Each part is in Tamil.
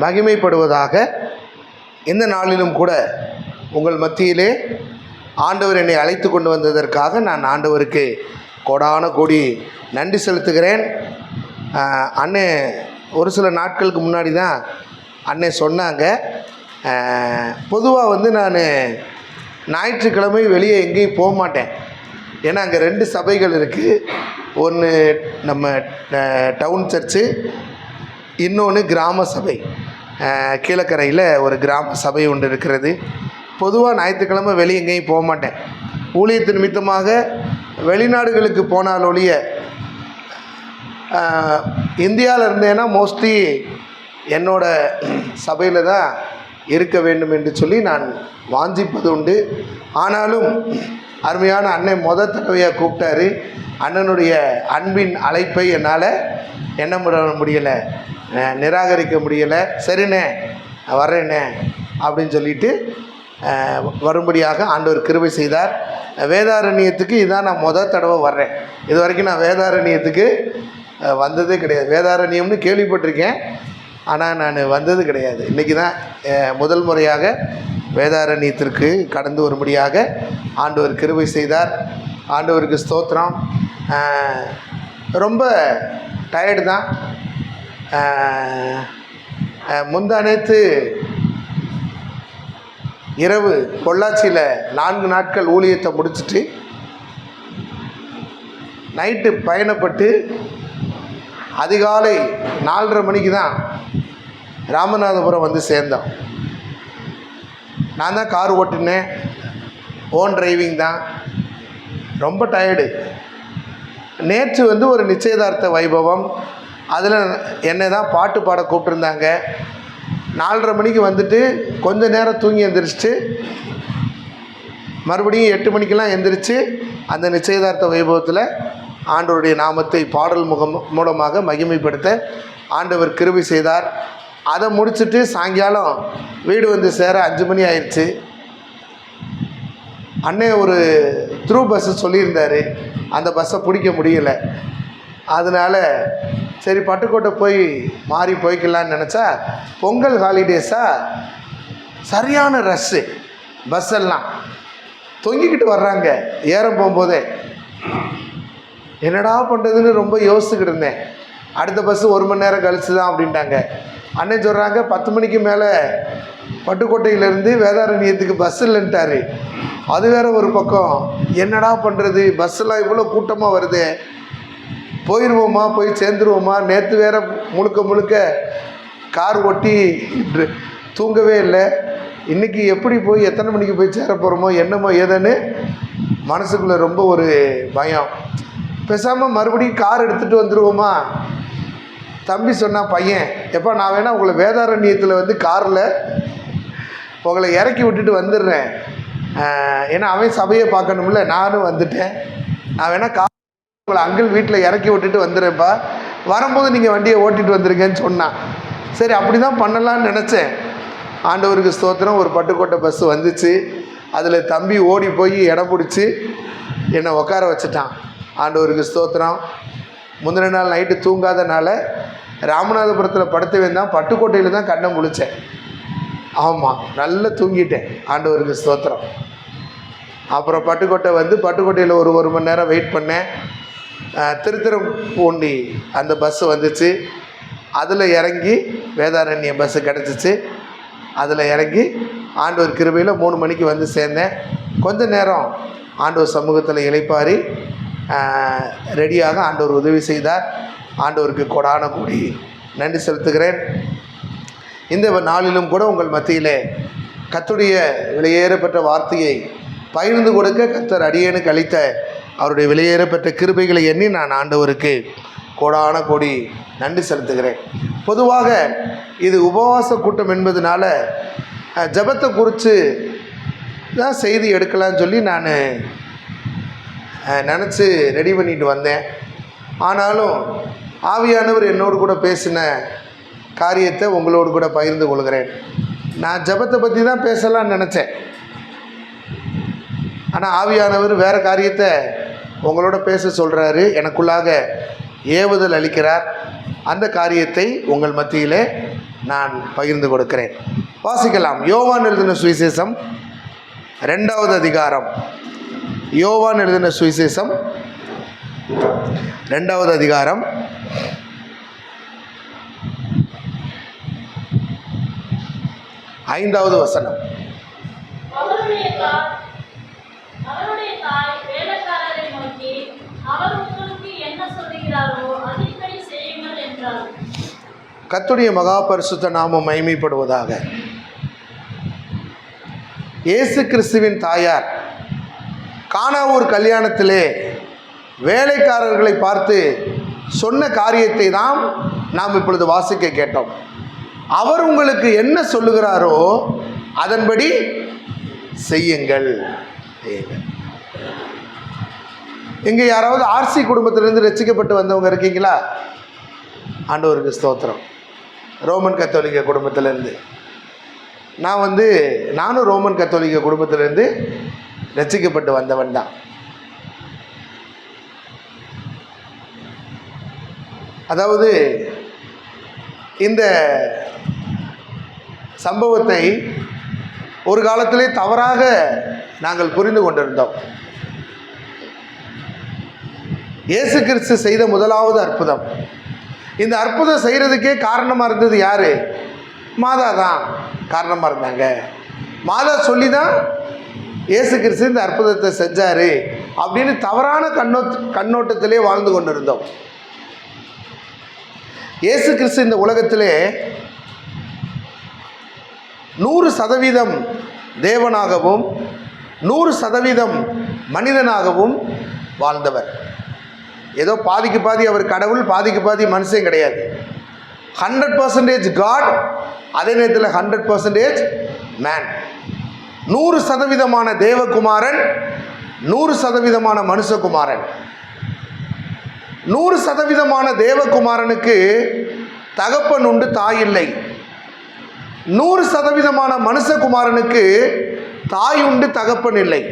மகிமைப்படுவதாக. இந்த நாளிலும் கூட உங்கள் மத்தியிலே ஆண்டவர் என்னை அழைத்து கொண்டு வந்ததற்காக நான் ஆண்டவருக்கு கோடான கோடி நன்றி செலுத்துகிறேன். அண்ணே ஒரு சில நாட்களுக்கு முன்னாடி தான் அண்ணே சொன்னாங்க, பொதுவாக நான் ஞாயிற்றுக்கிழமை வெளியே எங்கேயும் போக மாட்டேன். ஏன்னா அங்கே 2 சபைகள் இருக்குது. ஒன்று நம்ம டவுன் சர்ச்சு, இன்னொன்று கிராம சபை. கீழக்கரையில் ஒரு கிராம சபை ஒன்று இருக்கிறது. பொதுவாக ஞாயிற்றுக்கிழமை வெளியே எங்கேயும் போக மாட்டேன். ஊழியத்தின் நிமித்தமாக வெளிநாடுகளுக்கு போனால் ஒழிய, இந்தியாவில் இருந்தேன்னா மோஸ்ட்லி என்னோட சபையில் தான் இருக்க வேண்டும் என்று சொல்லி நான் வாஞ்சிப்பது உண்டு. ஆனாலும் அருமையான அண்ணன் தடவையாக கூப்பிட்டாரு. அண்ணனுடைய அன்பின் அழைப்பை என்னால் என்ன முடியலை, நிராகரிக்க முடியலை. சரிண்ணே வர்றேண்ணே அப்படின்னு சொல்லிட்டு வரும்படியாக ஆண்டவர் கிருபை செய்தார். வேதாரண்யத்துக்கு இதான் நான் தடவை வர்றேன். இது வரைக்கும் நான் வேதாரண்யத்துக்கு வந்ததே கிடையாது. வேதாரண்யம்னு கேள்விப்பட்டிருக்கேன், ஆனால் நான் வந்தது கிடையாது. இன்றைக்கி தான் முதல் முறையாக வேதாரண்யத்திற்கு கடந்து வரும்படியாக ஆண்டவர் கிருபை செய்தார். ஆண்டவருக்கு ஸ்தோத்திரம். ரொம்ப டயர்டு தான். முந்தானேத்து இரவு பொள்ளாச்சியில் 4 நாட்கள் ஊழியத்தை முடிச்சுட்டு நைட்டு பயணப்பட்டு அதிகாலை 4:30 மணிக்கு தான் ராமநாதபுரம் வந்து சேர்ந்தோம். நான் தான் கார் ஓட்டினேன், ஓன் டிரைவிங் தான். ரொம்ப டயர்டு. நேற்று ஒரு நிச்சயதார்த்த வைபவம், அதில் என்னை தான் பாட்டு பாட கூப்பிட்டுருந்தாங்க. 4:30 மணிக்கு வந்துட்டு கொஞ்ச நேரம் தூங்கி எந்திரிச்சிட்டு மறுபடியும் 8 மணிக்கெல்லாம் எந்திரிச்சு அந்த நிச்சயதார்த்த வைபவத்தில் ஆண்டவருடைய நாமத்தை பாடல் மூலமாக மகிமைப்படுத்த ஆண்டவர் கிருபை செய்தார். அதை முடிச்சுட்டு சாயங்காலம் வீடு வந்து சேர 5 மணி ஆயிடுச்சு. அண்ணே ஒரு த்ரூ பஸ்ஸு சொல்லியிருந்தார், அந்த பஸ்ஸை பிடிக்க முடியலை. அதனால் சரி பட்டுக்கோட்டை போய் மாறி போய்க்கலான்னு நினச்சா, பொங்கல் ஹாலிடேஸாக சரியான ரஷ்ஷு. பஸ்ஸெல்லாம் தொங்கிக்கிட்டு வர்றாங்க ஏற போகும்போதே. என்னடா பண்ணுறதுன்னு ரொம்ப யோசிச்சுக்கிட்டு இருந்தேன். அடுத்த பஸ்ஸு 1 மணி நேரம் கழிச்சு தான் அப்படின்ட்டாங்க. அண்ணன் சொல்கிறாங்க 10 மணிக்கு மேலே பட்டுக்கோட்டையிலேருந்து வேதாரண்யத்துக்கு பஸ் இல்லைன்ட்டார். அது வேறு ஒரு பக்கம். என்னடா பண்ணுறது, பஸ்ஸெல்லாம் இவ்வளோ கூட்டமாக வருது, போயிடுவோமா, போய் சேர்ந்துருவோமா. நேற்று வேறு முழுக்க கார் ஓட்டி தூங்கவே இல்லை. இன்றைக்கி எப்படி போய் எத்தனை மணிக்கு போய் சேர போகிறோமோ என்னமோ ஏதுன்னு மனசுக்குள்ளே ரொம்ப ஒரு பயம். பேசாமல் மறுபடியும் கார் எடுத்துகிட்டு வந்துடுவோமா. தம்பி சொன்னால் பையன், எப்போ நான் வேணால் உங்களை வேதாரண்யத்தில் காரில் உங்களை இறக்கி விட்டுட்டு வந்துடுறேன். ஏன்னா அவன் சபையை பார்க்கணும்ல, நானும் வந்துட்டேன். நான் வேணால் கார் உங்களை அங்கிள் வீட்டில் இறக்கி விட்டுட்டு வந்துடுறேன்ப்பா, வரும்போது நீங்கள் வண்டியை ஓட்டிகிட்டு வந்துருங்கன்னு சொன்னான். சரி அப்படி தான் பண்ணலான்னு நினச்சேன். ஆண்டவருக்கு ஸ்தோத்திரம். ஒரு பட்டுக்கோட்டை பஸ்ஸு வந்துச்சு. அதில் தம்பி ஓடி போய் இடம் பிடிச்சி என்னை உட்கார வச்சுட்டான். ஆண்டவருக்கு ஸ்தோத்திரம். முந்தின நாள் நைட்டு தூங்காதனால ராமநாதபுரத்தில் படுத்தவே தான் பட்டுக்கோட்டையில் தான் கண்ணை முழித்தேன். ஆமாம், நல்லா தூங்கிட்டேன். ஆண்டவருக்கு ஸ்தோத்திரம். அப்புறம் பட்டுக்கோட்டையில் ஒரு மணி நேரம் வெயிட் பண்ணேன். திருத்துறைப்பூண்டி அந்த பஸ்ஸு வந்துச்சு. அதில் இறங்கி வேதாரண்யம் பஸ்ஸு கிடச்சிச்சு. அதில் இறங்கி ஆண்டவர் கிருபையில் 3 மணிக்கு வந்து சேர்ந்தேன். கொஞ்ச நேரம் ஆண்டவர் சமூகத்தில் இளைப்பாரி ரெடியாக ஆண்டவர் உதவி செய்தார். ஆண்டவருக்கு கொடான கூடி நன்றி செலுத்துகிறேன். இந்த நாளிலும் கூட உங்கள் மத்தியிலே கர்த்தருடைய விலையேறப்பெற்ற வார்த்தையை பகிர்ந்து கொடுக்க கர்த்தர் அடியேனுக்கு அளித்த அவருடைய விலையேறப்பெற்ற கிருபைகளை எண்ணி நான் ஆண்டவருக்கு கோடான கோடி நன்றி செலுத்துகிறேன். பொதுவாக இது உபவாச கூட்டம் என்பதனால ஜெபத்தை குறித்து தான் செய்தி எடுக்கலான்னு சொல்லி நான் நினச்சி ரெடி பண்ணிட்டு வந்தேன். ஆனாலும் ஆவியானவர் என்னோடு கூட பேசின காரியத்தை உங்களோடு கூட பகிர்ந்து கொள்கிறேன். நான் ஜெபத்தை பற்றி தான் பேசலான்னு நினச்சேன். ஆனால் ஆவியானவர் வேறு காரியத்தை உங்களோட பேச சொல்கிறாரு, எனக்குள்ளாக ஏவுதல் அளிக்கிறார். அந்த காரியத்தை உங்கள் மத்தியில் நான் பகிர்ந்து கொடுக்கிறேன். வாசிக்கலாம். யோவான் எழுதின சுவிசேஷம் 2வது அதிகாரம். யோவான் எழுதின சுவிசேஷம் 2வது அதிகாரம் 5வது வசனம். அவருடைய தாய் வேலைக்காரரை நோக்கி, அவர் உங்களுக்கு என்ன சொல்லுகிறாரோ அதின்படி செய்யுங்கள் என்றார். கர்த்தருடைய மகா பரிசுத்த நாமம் மகிமைப்படுவதாக. இயேசு கிறிஸ்துவின் தாயார் கானாவூர் கல்யாணத்திலே வேலைக்காரர்களை பார்த்து சொன்ன காரியத்தை தான் நாம் இப்பொழுது வாசிக்க கேட்டோம். அவர் உங்களுக்கு என்ன சொல்லுகிறாரோ அதன்படி செய்யுங்கள். இங்கே யாராவது ஆர்சி குடும்பத்திலிருந்து ரட்சிக்கப்பட்டு வந்தவங்க இருக்கீங்களா? ஆண்டவருக்கு ஸ்தோத்திரம். ரோமன் கத்தோலிக்க குடும்பத்திலேருந்து நானும் ரோமன் கத்தோலிக்க குடும்பத்திலேருந்து ரட்சிக்கப்பட்டு வந்தவன் தான். அதாவது இந்த சம்பவத்தை ஒரு காலத்திலே தவறாக நாங்கள் புரிந்து கொண்டிருந்தோம். இயேசு கிறிஸ்து செய்த முதலாவது அற்புதம். இந்த அற்புதம் செய்கிறதுக்கே காரணமாக இருந்தது யார்? மாதா தான் காரணமாக இருந்தாங்க. மாதா சொல்லி தான் இயேசு கிறிஸ்து இந்த அற்புதத்தை செஞ்சார் அப்படின்னு தவறான கண்ணோட்டத்திலே வாழ்ந்து கொண்டிருந்தோம். இயேசு கிறிஸ்து இந்த உலகத்திலே 100% தேவனாகவும் 100% மனிதனாகவும் வாழ்ந்தவர். ஏதோ பாதிக்கு பாதி அவர் கடவுள், பாதிக்கு பாதி மனுஷன் கிடையாது. 100% காட், அதே நேரத்தில் 100% மேன். 100% தேவகுமாரன், 100% மனுஷகுமாரன். 100% தேவகுமாரனுக்கு தகப்பன் உண்டு, தாய் இல்லை. 100% மனுஷகுமாரனுக்கு தாய் உண்டு, தகப்பன் இல்லை.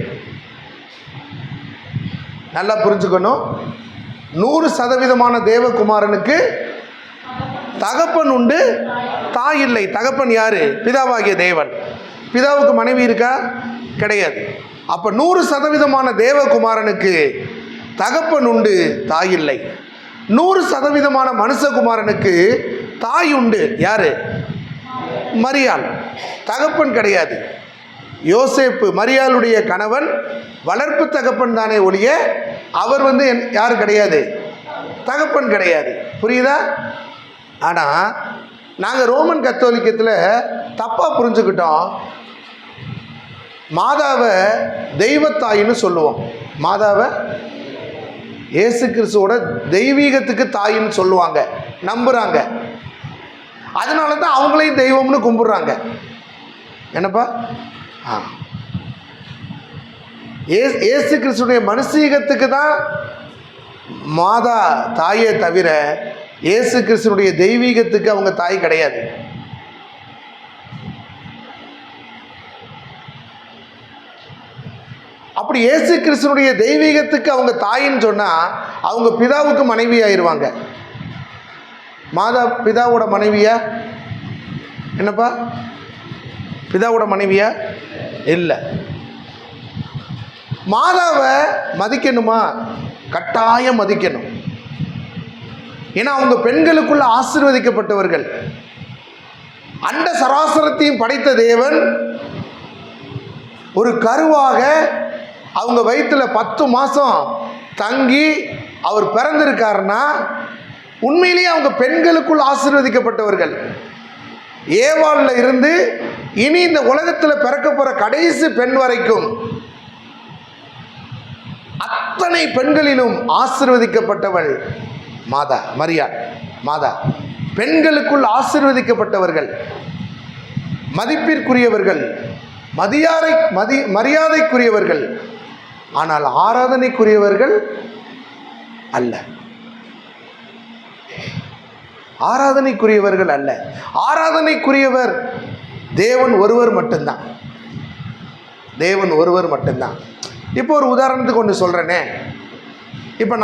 நல்லா புரிஞ்சுக்கணும். 100% தேவகுமாரனுக்கு தகப்பன் உண்டு, தாய் இல்லை. தகப்பன் யாரு? பிதாவாகிய தேவன். பிதாவுக்கு மனைவி இருக்கா? கிடையாது. அப்போ 100% தேவகுமாரனுக்கு தகப்பன் உண்டு, தாய் இல்லை. 100% மனுஷகுமாரனுக்கு தாய் உண்டு. யாரு? மரியாள். தகப்பன் கிடையாது. யோசேப்பு மரியாளுடைய கணவன் வளர்ப்பு தகப்பன் தானே ஒழிய அவர் யாரு கிடையாது? தகப்பன் கிடையாது. புரியுதா? ஆனால் நாங்கள் ரோமன் கத்தோலிக்கத்தில் தப்பாக புரிஞ்சுக்கிட்டோம். மாதாவை தெய்வத்தாயின்னு சொல்லுவோம். மாதாவை இயேசு கிறிஸ்துவோட தெய்வீகத்துக்கு தாயின்னு சொல்லுவாங்க, நம்புகிறாங்க. அதனால தான் அவங்களையும் தெய்வம்னு கும்பிட்றாங்க. என்னப்பா? இயேசு கிறிஸ்துடைய மனுஷீகத்துக்கு தான் மாதா தாயே தவிர இயேசு கிறிஸ்துடைய தெய்வீகத்துக்கு அவங்க தாய் கிடையாது. அப்படி இயேசு கிறிஸ்துடைய தெய்வீகத்துக்கு அவங்க தாயின்னு சொன்னால் அவங்க பிதாவுக்கு மனைவி ஆயிடுவாங்க. மாதா பிதாவோட மனைவியா? என்னப்பா? பிதாவோட மனைவியா? இல்லை. மாதாவை மதிக்கணுமா? கட்டாயம் மதிக்கணும். ஏன்னா அவங்க பெண்களுக்குள்ள ஆசீர்வதிக்கப்பட்டவர்கள். அண்ட சராசரத்தையும் படைத்த தேவன் ஒரு கருவாக அவங்க வயிற்றுல 10 மாதம் தங்கி அவர் பிறந்திருக்காருன்னா உண்மையிலேயே அவங்க பெண்களுக்குள் ஆசீர்வதிக்கப்பட்டவர்கள். ஏவாளில் இருந்து இனி இந்த உலகத்தில் பிறக்க போகிற கடைசி பெண் வரைக்கும் அத்தனை பெண்களிலும் ஆசீர்வதிக்கப்பட்டவள் மாதா, மரியாள். மாதா பெண்களுக்குள் ஆசீர்வதிக்கப்பட்டவர்கள், மதிப்பிற்குரியவர்கள், மரியாதைக்குரியவர்கள், ஆனால் ஆராதனைக்குரியவர்கள் அல்ல. ஆராதனைக்குரியவர்கள் அல்ல. ஆராதனைக்குரியவர் தேவன் ஒருவர் மட்டும்தான். தேவன் ஒருவர் மட்டும்தான். இப்போ ஒரு உதாரணத்துக்கு ஒன்று சொல்கிறேனே. இப்போ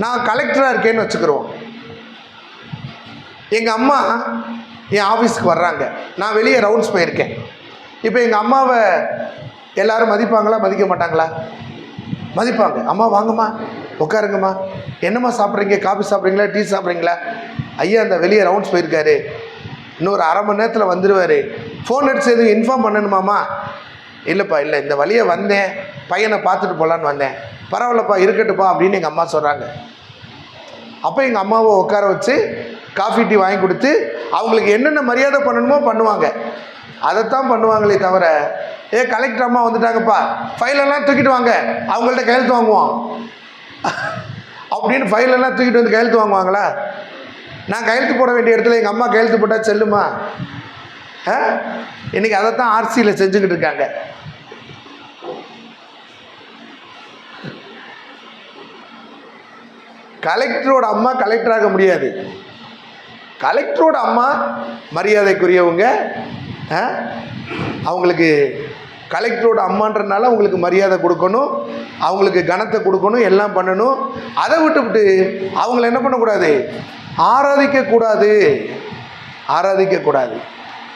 நான் கலெக்டராக இருக்கேன்னு வச்சுக்கிறோம். எங்கள் அம்மா என் ஆஃபீஸ்க்கு வர்றாங்க, நான் வெளியே ரவுண்ட்ஸ் போயிருக்கேன். இப்போ எங்கள் அம்மாவை எல்லோரும் மதிப்பாங்களா மதிக்க மாட்டாங்களா? மதிப்பாங்க. அம்மா வாங்கம்மா, உட்காருங்கம்மா, என்னம்மா சாப்பிட்றீங்க, காஃபி சாப்பிட்றீங்களா, டீ சாப்பிட்றீங்களா? ஐயா அந்த வெளியே ரவுண்ட்ஸ் போயிருக்காரு, இன்னொரு அரை மணி நேரத்தில் வந்துடுவார், ஃபோன் அடிச்சு எதுவும் இன்ஃபார்ம் பண்ணணுமாம்மா? இல்லைப்பா, இல்லை, இந்த வழியை வந்தேன், பையனை பார்த்துட்டு போகலான்னு வந்தேன். பரவாயில்லப்பா, இருக்கட்டுப்பா அப்படின்னு எங்கள் அம்மா சொல்கிறாங்க. அப்போ எங்கள் அம்மாவை உட்கார வச்சு காஃபி டீ வாங்கி கொடுத்து அவங்களுக்கு என்னென்ன மரியாதை பண்ணணுமோ பண்ணுவாங்க. அதைத்தான் பண்ணுவாங்களே தவிர, கலெக்டர் அம்மா வந்துட்டாங்கப்பா, ஃபைலெல்லாம் தூக்கிட்டு வாங்க, அவங்கள்ட்ட கையெழுத்து வாங்குவோம் அப்படின்னு ஃபைலெல்லாம் தூக்கிட்டு வந்து கையெழுத்து வாங்குவாங்களா? நான் கையெழுத்து போட வேண்டிய இடத்துல எங்கள் அம்மா கையெழுத்து போட்டால் செல்லுமா? இன்றைக்கி அதைத்தான் ஆர்சியில் செஞ்சுக்கிட்டு இருக்காங்க. கலெக்டரோட அம்மா கலெக்டராக முடியாது. கலெக்டரோட அம்மா மரியாதைக்குரியவங்க. அவங்களுக்கு கலெக்டரோட அம்மான்றனால அவங்களுக்கு மரியாதை கொடுக்கணும், அவங்களுக்கு கனத்தை கொடுக்கணும், எல்லாம் பண்ணணும். அதை விட்டுவிட்டு அவங்கள என்ன பண்ணக்கூடாது? ஆராதிக்கக்கூடாது.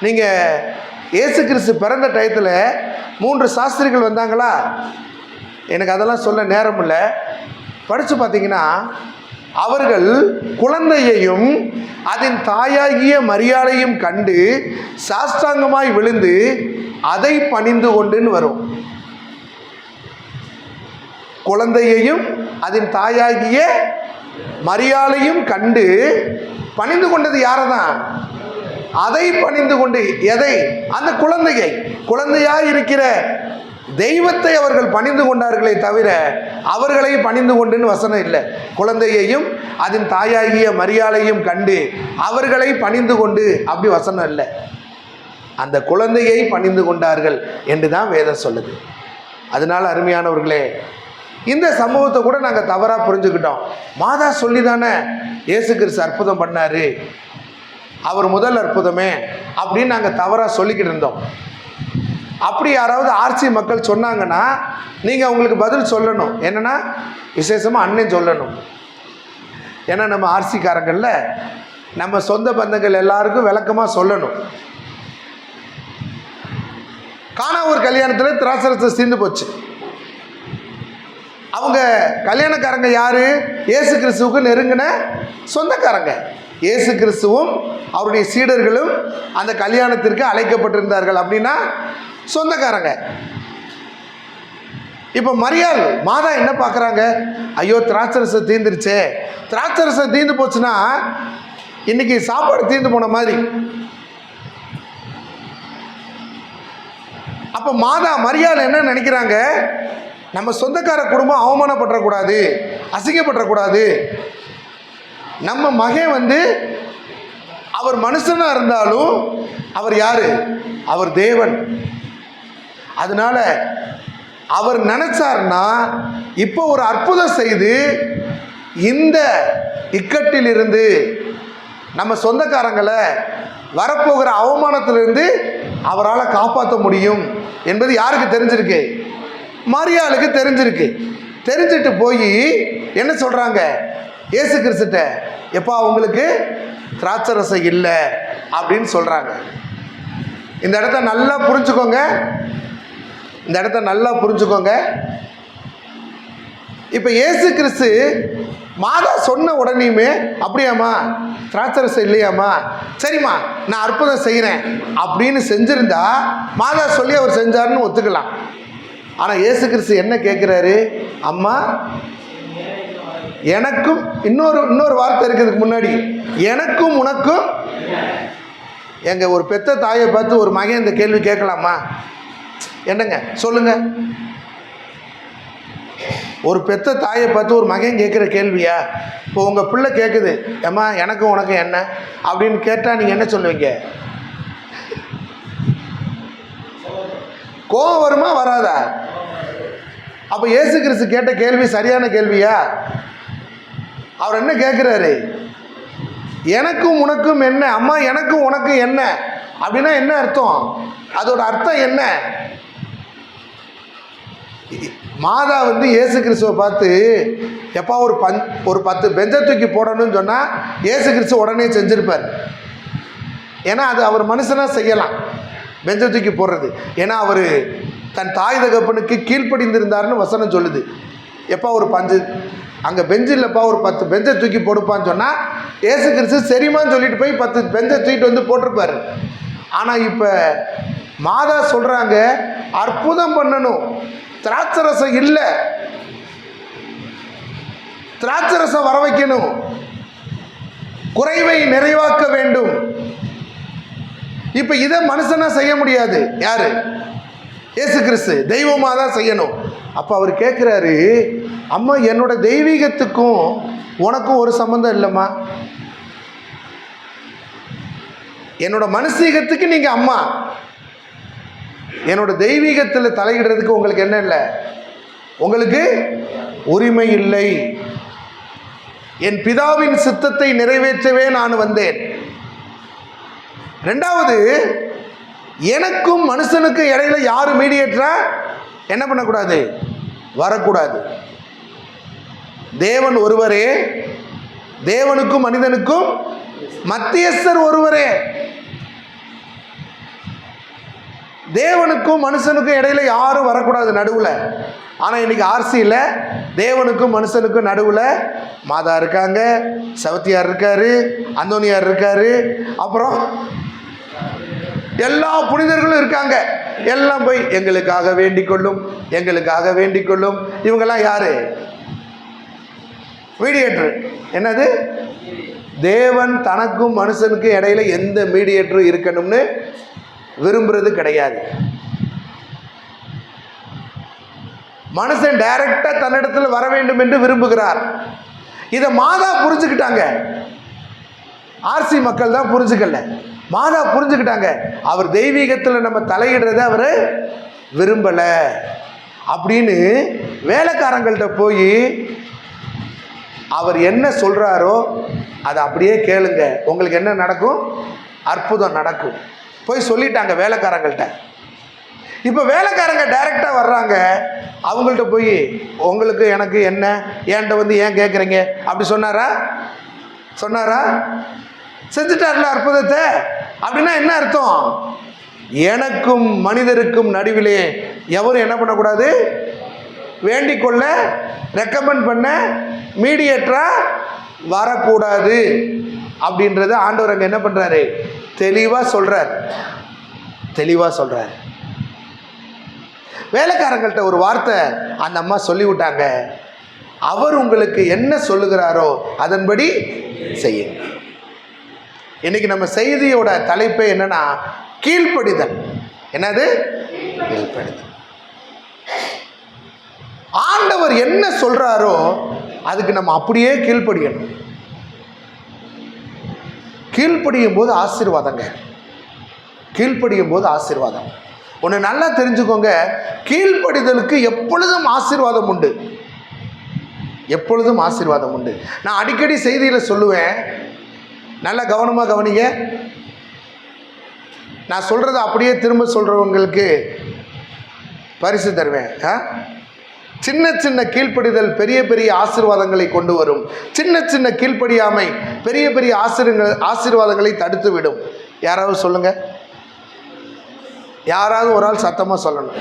நீங்கள் இயேசு கிறிஸ்து பிறந்த டயத்தில் 3 சாஸ்திரிகள் வந்தாங்களா? எனக்கு அதெல்லாம் சொல்ல நேரம் இல்லை. படித்து பார்த்தீங்கன்னா, அவர்கள் குழந்தையையும் அதன் தாயாகிய மரியாதையும் கண்டு சாஷ்டாங்கமாய் விழுந்து அதை பணிந்து கொண்டுன்னு வரும். குழந்தையையும் அதன் தாயாகிய மரியாதையும் கண்டு பணிந்து கொண்டது யாரதான்? அதை பணிந்து கொண்டு எதை? அந்த குழந்தையாய் இருக்கிற தெய்வத்தை அவர்கள் பணிந்து கொண்டார்களே தவிர அவர்களை பணிந்து கொண்டுன்னு வசனம் இல்லை. குழந்தையையும் அதன் தாயாகிய மரியாதையும் கண்டு அவர்களை பணிந்து கொண்டு அப்படி வசனம் இல்லை. அந்த குழந்தையை பணிந்து கொண்டார்கள் என்று தான் வேதம் சொல்லுது. அதனால் அருமையானவர்களே, இந்த சம்பவத்தை கூட நாங்கள் தவறாக புரிஞ்சுக்கிட்டோம். மாதா சொல்லி தானே இயேசு கிறிஸ்து அற்புதம் பண்ணார், அவர் முதல் அற்புதமே அப்படின்னு நாங்கள் தவறாக சொல்லிக்கிட்டு இருந்தோம். அப்படி யாராவது ஆர்சி மக்கள் சொன்னாங்கன்னா நீங்கள் அவங்களுக்கு பதில் சொல்லணும். என்னென்னா, விசேஷமாக அண்ணன் சொல்லணும். ஏன்னா நம்ம ஆர்சிக்காரங்களில் நம்ம சொந்த பந்தங்கள் எல்லாருக்கும் விளக்கமாக சொல்லணும். கானாவூர் கல்யாணத்தில் திராட்சரசம் தீர்ந்து போச்சு. அவங்க கல்யாணக்காரங்க யார்? இயேசு கிறிஸ்துவுக்கு நெருங்கின சொந்தக்காரங்க. இயேசு கிறிஸ்துவும் அவருடைய சீடர்களும் அந்த கல்யாணத்திற்கு அழைக்கப்பட்டிருந்தார்கள். அப்படின்னா சொந்தக்காரங்க. இப்போ மரியாள் மாதா என்ன பார்க்குறாங்க? ஐயோ, திராட்சரசம் தீர்ந்துருச்சே. திராட்சரசம் தீர்ந்து போச்சுன்னா இன்னைக்கு சாப்பாடு தீர்ந்து போன மாதிரி. அப்போ மாதா மரியாள் என்ன நினைக்கிறாங்க? நம்ம சொந்தக்கார குடும்பம் அவமானப்படக்கூடாது, அசிங்கப்படக்கூடாது. நம்ம மகன் அவர் மனுஷனாக இருந்தாலும் அவர் யாரு? அவர் தேவன். அதனால அவர் நினைச்சார்னா இப்போ ஒரு அற்புதம் செய்து இந்த இக்கட்டிலிருந்து நம்ம சொந்தக்காரங்களை வரப்போகிற அவமானத்திலிருந்து அவரால் காப்பாற்ற முடியும் என்பது யாருக்கு தெரிஞ்சிருக்கு? மரியாளுக்கு தெரிஞ்சிருக்கு. தெரிஞ்சிட்டு போய் என்ன சொல்கிறாங்க? இயேசு கிறிஸ்துட்ட, எப்பா உங்களுக்கு திராட்சரசம் இல்லை அப்படின்னு சொல்கிறாங்க. இந்த இடத்த நல்லா புரிஞ்சுக்கோங்க. இப்போ இயேசு கிறிஸ்து மாதா சொன்ன உடனேயுமே, அப்படியாம்மா திராட்சரசம் இல்லையாம்மா, சரிம்மா நான் அற்புதம் செய்கிறேன் அப்படின்னு செஞ்சிருந்தா மாதா சொல்லி அவர் செஞ்சாருன்னு ஒத்துக்கலாம். ஆனால் இயேசு கிறிஸ்து என்ன கேட்குறாரு? அம்மா, எனக்கும் இன்னொரு வார்த்தை இருக்கிறதுக்கு முன்னாடி, எனக்கும் உனக்கும். எங்கள் ஒரு பெத்த தாயை பார்த்து ஒரு மகன் இந்த கேள்வி கேட்கலாமா? என்னங்க சொல்லுங்க. ஒரு பெத்த தாயை பார்த்து ஒரு மகன் கேட்குற கேள்வியா? இப்போ உங்கள் பிள்ளை கேட்குது, ஏம்மா எனக்கும் உனக்கும் என்ன அப்படின்னு கேட்டால் நீங்கள் என்ன சொல்லுவீங்க? கோபம் வருமா வராதா? அப்போ இயேசு கிறிஸ்து கேட்ட கேள்வி சரியான கேள்வியா? அவர் என்ன கேட்குறாரு? எனக்கும் உனக்கும் என்ன? அம்மா எனக்கும் உனக்கும் என்ன அப்படின்னா என்ன அர்த்தம்? அதோட அர்த்தம் என்ன? மாதா இயேசு கிறிஸ்துவை பார்த்து, எப்பா ஒரு 10 பெஞ்சை தூக்கி போடணும்னு சொன்னால் இயேசு கிறிஸ்து உடனே செஞ்சிருப்பார். ஏன்னா அது அவர் மனுஷனாக செய்யலாம், பெஞ்சை தூக்கி போடுறது. ஏன்னா அவர் தன் தாய் தகப்பனுக்கு கீழ்ப்படிந்திருந்தாருன்னு வசனம் சொல்லுது. எப்போ ஒரு 5 அங்கே பெஞ்சு இல்லைப்பா, ஒரு 10 பெஞ்சை தூக்கி போடுப்பான்னு சொன்னால் ஏசு கிறிஸ்து சரிமான்னு சொல்லிட்டு போய் 10 பெஞ்சை தூக்கிட்டு வந்து போட்டிருப்பாரு. ஆனால் இப்போ மாதா சொல்கிறாங்க, அற்புதம் பண்ணணும், திராட்சரசம் இல்லை, திராட்சரசம் வர வைக்கணும், குறைவை நிறைவாக்க வேண்டும். இப்போ இதை மனுஷனா செய்ய முடியாது. யாரு? இயேசு கிறிஸ்து தெய்வமாக தான் செய்யணும். அப்போ அவர் கேட்குறாரு, அம்மா என்னோட தெய்வீகத்துக்கும் உனக்கும் ஒரு சம்மந்தம் இல்லைம்மா, என்னோட மனுஷீகத்துக்கு நீங்கள் அம்மா, என்னோட தெய்வீகத்தில் தலையிடுறதுக்கு உங்களுக்கு என்ன இல்லை, உங்களுக்கு உரிமை இல்லை. என் பிதாவின் சித்தத்தை நிறைவேற்றவே நான் வந்தேன். ரெண்டாவது, எனக்கும் மனுஷனுக்கும் இடையில யாரு மீடியேட்டரா என்ன பண்ணக்கூடாது, வரக்கூடாது. தேவன் ஒருவரே, தேவனுக்கும் மனிதனுக்கும் மத்தியஸ்தர் ஒருவரே. தேவனுக்கும் மனுஷனுக்கும் இடையில யாரும் வரக்கூடாது நடுவில். ஆனால் இன்னைக்கு ஆர்சியில் தேவனுக்கும் மனுஷனுக்கும் நடுவில் மாதா இருக்காங்க, சவத்தியார் இருக்காரு, அந்தோனியார் இருக்காரு, அப்புறம் எல்லா புனிதர்களும் இருக்காங்க. எல்லாம் போய் எங்களுக்காக வேண்டிக் கொள்ளும், எங்களுக்காக வேண்டிக் கொள்ளும். இவங்கெல்லாம் யாரு? மீடியேட்டர். என்னது? தேவன் தனக்கும் மனுஷனுக்கும் இடையில எந்த மீடியேட்டரும் இருக்கணும்னு விரும்புறது கிடையாது. மனுஷன் டைரக்டா தன்னிடத்தில் வர வேண்டும் என்று விரும்புகிறார். இதை மாதா புரிஞ்சுக்கிட்டாங்க, ஆர்சி மக்கள் தான் புரிஞ்சுக்கல. மாதா புரிஞ்சுக்கிட்டாங்க, அவர் தெய்வீகத்தில் நம்ம தலையிடுறத அவர் விரும்பலை அப்படின்னு. வேலைக்காரங்கள்ட்ட போய் அவர் என்ன சொல்கிறாரோ அதை அப்படியே கேளுங்க, உங்களுக்கு என்ன நடக்கும், அற்புதம் நடக்கும். போய் சொல்லிட்டாங்க வேலைக்காரங்கள்ட்ட. இப்போ வேலைக்காரங்க டைரெக்டாக வர்றாங்க, அவங்கள்ட்ட போய் உங்களுக்கு எனக்கு என்ன, ஏன்ட்ட வந்து ஏன் கேட்குறீங்க அப்படி சொன்னாரா? செஞ்சுட்டார்ல அற்புதத்தை. அப்படின்னா என்ன அர்த்தம்? எனக்கும் மனிதருக்கும் நடுவிலே எவரும் என்ன பண்ணக்கூடாது, வேண்டிக் கொள்ள, ரெக்கமெண்ட் பண்ண, மீடியேட்டரா வரக்கூடாது அப்படின்றத ஆண்டவர் அங்கே என்ன பண்ணுறாரு, தெளிவாக சொல்கிறார். வேலைக்காரங்கள்ட்ட ஒரு வார்த்தை அந்த அம்மா சொல்லிவிட்டாங்க, அவர் உங்களுக்கு என்ன சொல்லுகிறாரோ அதன்படி செய்யுங்க. இன்னைக்கு நம்ம செய்தியோட தலைப்பே என்னன்னா, கீழ்ப்படிதல். என்னது? கீழ்ப்படிதல். ஆண்டவர் என்ன சொல்றாரோ அதுக்கு நம்ம அப்படியே கீழ்ப்படியணும். கீழ்ப்படியும் போது ஆசீர்வாதம். ஒன்று நல்லா தெரிஞ்சுக்கோங்க, கீழ்ப்படிதலுக்கு எப்பொழுதும் ஆசீர்வாதம் உண்டு. நான் அடிக்கடி செய்தியில் சொல்லுவேன், நல்லா கவனமாக கவனிங்க. நான் சொல்கிறத அப்படியே திரும்ப சொல்கிறவங்களுக்கு பரிசு தருவேன். சின்ன சின்ன கீழ்ப்படிதல் பெரிய பெரிய ஆசீர்வாதங்களை கொண்டு வரும். சின்ன சின்ன கீழ்ப்படியாமை பெரிய பெரிய ஆசீர்வாதங்களை தடுத்து விடும். யாராவது சொல்லுங்க, யாராவது ஒரு ஆள் சத்தமாக சொல்லணும்.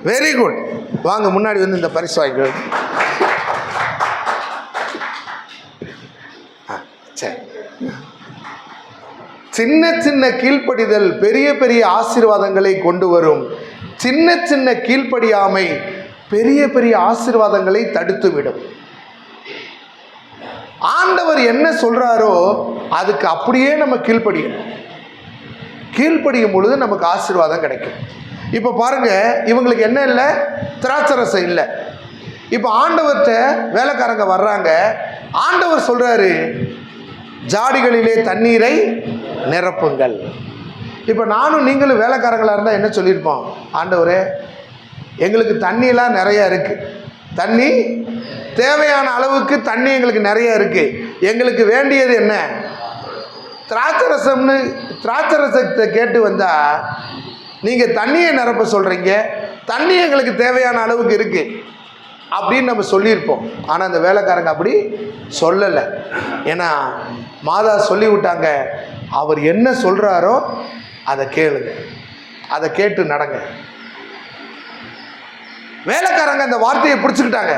Very good. வாங்க முன்னாடி வந்து இந்த பரிசு வாங்கிக்கோ. சரி, சின்ன சின்ன கீழ்ப்படிதல் பெரிய பெரிய ஆசீர்வாதங்களை கொண்டு வரும். சின்ன சின்ன கீழ்ப்படியாமை பெரிய பெரிய ஆசீர்வாதங்களை தடுத்து விடும். ஆண்டவர் என்ன சொல்றாரோ அதுக்கு அப்படியே நம்ம கீழ்ப்படியும் பொழுது நமக்கு ஆசீர்வாதம் கிடைக்கும். இப்போ பாருங்க, இவங்களுக்கு என்ன இல்லை, திராட்சரசம் இல்லை. இப்போ ஆண்டவர்கிட்ட வேலைக்காரங்க வர்றாங்க, ஆண்டவர் சொல்றாரு, ஜாடிகளிலே தண்ணீரை நிரப்புங்கள். இப்போ நானும் நீங்களும் வேலைக்காரங்களாக இருந்தால் என்ன சொல்லியிருப்போம், ஆண்டவரே எங்களுக்கு தண்ணியெல்லாம் நிறையா இருக்குது, தண்ணி தேவையான அளவுக்கு தண்ணி எங்களுக்கு நிறைய இருக்குது, எங்களுக்கு வேண்டியது என்ன, திராட்சரசத்தை கேட்டு வந்தால் நீங்கள் தண்ணியை நிரப்ப சொல்கிறீங்க, தண்ணி எங்களுக்கு தேவையான அளவுக்கு இருக்குது, அப்படின்னு நம்ம சொல்லியிருப்போம். ஆனால் அந்த வேலைக்காரங்க அப்படி சொல்லலை. ஏன்னா மாதா சொல்லி விட்டாங்க, அவர் என்ன சொல்கிறாரோ அதை கேளுங்க, அதை கேட்டு நடங்க. வேலைக்காரங்க அந்த வார்த்தையை பிடிச்சுக்கிட்டாங்க.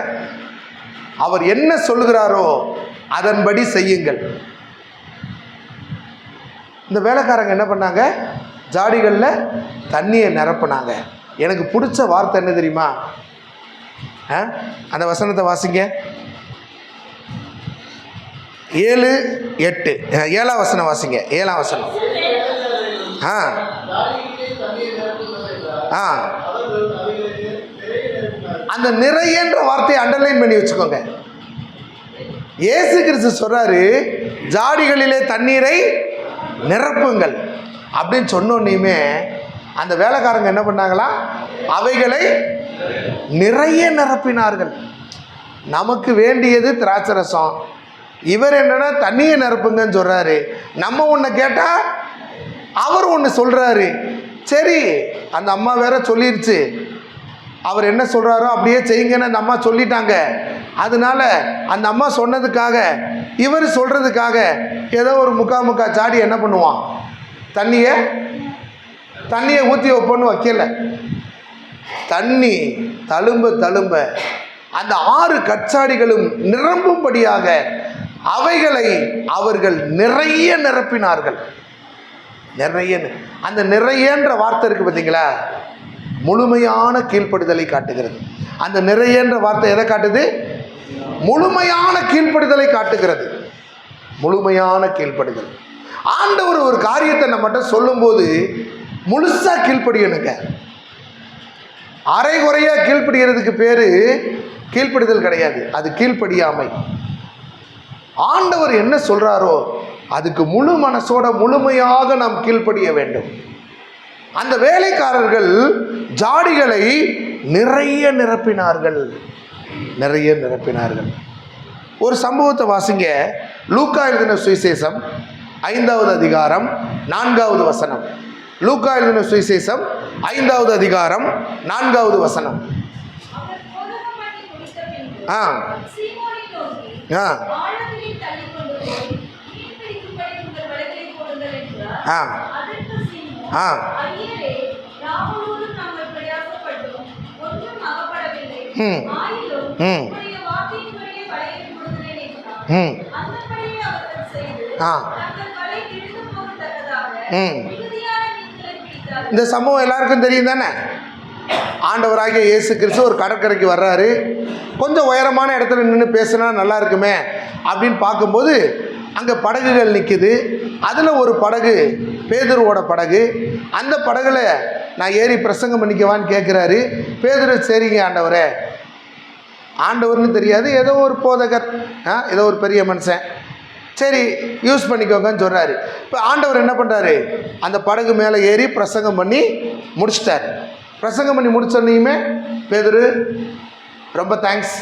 அவர் என்ன சொல்லுகிறாரோ அதன்படி செய்யுங்கள். இந்த வேலைக்காரங்க என்ன பண்ணாங்க? ஜாடிகளில் தண்ணியை நிரப்புனாங்க. எனக்கு பிடிச்ச வார்த்தை என்ன தெரியுமா? அந்த வசனத்தை வாசிங்க. 7-8 7ஆம் வசனம் வாசிங்க. 7ஆம் வசனம். அந்த நிறையன்ற வார்த்தையை அண்டர்லைன் பண்ணி வச்சுக்கோங்க. இயேசு கிறிஸ்து சொல்றாரு, ஜாடிகளிலே தண்ணீரை நிரப்புங்கள் அப்படின்னு சொன்னோன்னையுமே அந்த வேலைக்காரங்க என்ன பண்ணாங்களா? அவைகளை நிறைய நிரப்பினார்கள். நமக்கு வேண்டியது திராட்சை ரசம், இவர் என்னன்னா தண்ணியை நிரப்புங்கன்னு சொல்றாரு. நம்ம ஒன்று கேட்டால் அவர் ஒன்று சொல்றாரு. சரி, அந்த அம்மா வேற சொல்லிருச்சு, அவர் என்ன சொல்றாரோ அப்படியே செய்யுங்கன்னு அந்த அம்மா சொல்லிட்டாங்க. அதனால அந்த அம்மா சொன்னதுக்காக இவர் சொல்றதுக்காக ஏதோ ஒரு முக்கா ஜாடி என்ன பண்ணுவான்? தண்ணியை ஊற்றி வைப்போன்னு வைக்கல. தண்ணி தழும்ப அந்த 6 கற்சாடிகளும் நிரம்பும்படியாக அவைகளை அவர்கள் நிறைய நிரப்பினார்கள். அந்த நிறையன்ற வார்த்தை இருக்கு பார்த்தீங்களா, முழுமையான கீழ்ப்படுதலை காட்டுகிறது. அந்த நிறையன்ற வார்த்தை எதை காட்டுது? முழுமையான கீழ்ப்படுதலை காட்டுகிறது. முழுமையான கீழ்ப்படுதல். ஆண்டவர் ஒரு காரியத்தை நம்மகிட்ட சொல்லும்போது முழுசா கீழ்ப்படியணுங்க. அரைகுறையா கீழ்ப்படுகிறதுக்கு பேரு கீழ்ப்படுதல் கிடையாது, அது கீழ்ப்படியாமை. ஆண்டவர் என்ன சொல்றாரோ அதுக்கு முழு மனசோட முழுமையாக நாம் கீழ்ப்படிய வேண்டும். அந்த வேலைக்காரர்கள் ஜாடிகளை நிறைய நிரப்பினார்கள். ஒரு சம்பவத்தை வாசிங்க. லூக்கா எழுதின சுவிசேஷம் 5வது அதிகாரம் 4வது வசனம். லூக்கா எழுதின சுவிசேஷம் 5வது அதிகாரம் 4வது வசனம். இந்த சம்பவம் எல்லாருக்கும் தெரியும் தானே? ஆண்டவராகிய இயேசு கிறிஸ்து ஒரு கடற்கரைக்கு வர்றாரு. கொஞ்சம் உயரமான இடத்துல நின்று பேசினா நல்லா இருக்குமே அப்படின்னு பார்க்கும்போது அங்கே படகுகள் நிற்குது. அதில் ஒரு படகு பேதுருவோட படகு. அந்த படகுல நான் ஏறி பிரசங்கம் பண்ணிக்கவான்னு கேட்குறாரு. பேதுரு சரிங்க ஆண்டவரே, ஆண்டவர்னு தெரியாது, ஏதோ ஒரு போதகர், ஏதோ ஒரு பெரிய மனுஷன், சரி யூஸ் பண்ணிக்கோங்கன்னு சொல்கிறாரு. இப்போ ஆண்டவர் என்ன பண்ணுறாரு? அந்த படகு மேலே ஏறி பிரசங்கம் பண்ணி முடிச்சிட்டார். பிரசங்கம் பண்ணி முடிச்சோன்னையுமே பேதுரு ரொம்ப தேங்க்ஸ்,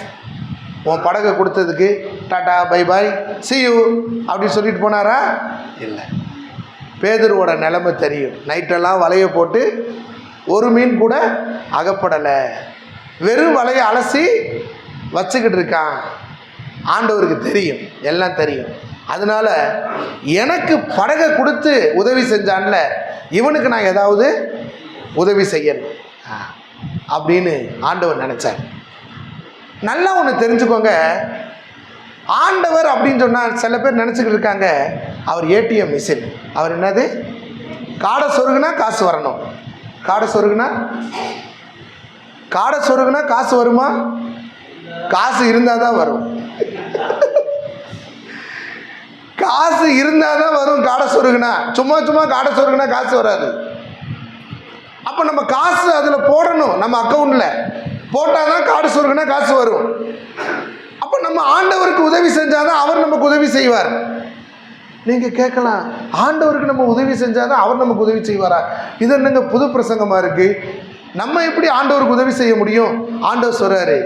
உன் படகை கொடுத்ததுக்கு, tata bye bye see you அப்படின்னு சொல்லிட்டு போனாரா? இல்லை. பேதுருவோட நிலைமை தெரியும். நைட்டெல்லாம் வலையை போட்டு ஒரு மீன் கூட அகப்படலை, வெறும் வலையை அலசி வச்சுக்கிட்டு இருக்கான். ஆண்டவருக்கு தெரியும், எல்லாம் தெரியும். அதனால எனக்கு படகை கொடுத்து உதவி செஞ்சான்ல, இவனுக்கு நான் ஏதாவது உதவி செய்யணும் அப்படின்னு ஆண்டவர் நினைச்சார். நல்லா ஒன்று தெரிஞ்சுக்கோங்க, ஆண்டவர் அப்படின்னு சொன்னால் சில பேர் நினச்சிக்கிட்டு இருக்காங்க அவர் ஏடிஎம் மிஷின். அவர் என்னது? காடை சொருகுனா காசு வரணும். காடை சொருகுனா காசு வருமா? காசு இருந்தால் தான் வரும். காசு இருந்தால் தான் வரும். காடை சொருகுனா சும்மா காடை சொருகுனா காசு வராது. அப்போ நம்ம காசு அதில் போடணும், நம்ம அக்கௌண்ட்டில் போட்டால் தான் காடை சொருகுனா காசு வரும். அப்போ நம்ம ஆண்டவருக்கு உதவி செஞ்சால் தான் அவர் நமக்கு உதவி செய்வார். நீங்கள் கேட்கலாம், ஆண்டவருக்கு நம்ம உதவி செஞ்சால் தான் அவர் நமக்கு உதவி செய்வாரா? இது என்னங்க புது பிரசங்கமாக இருக்குது? நம்ம எப்படி ஆண்டவருக்கு உதவி செய்ய முடியும்? ஆண்டவர் சொல்கிறாரு,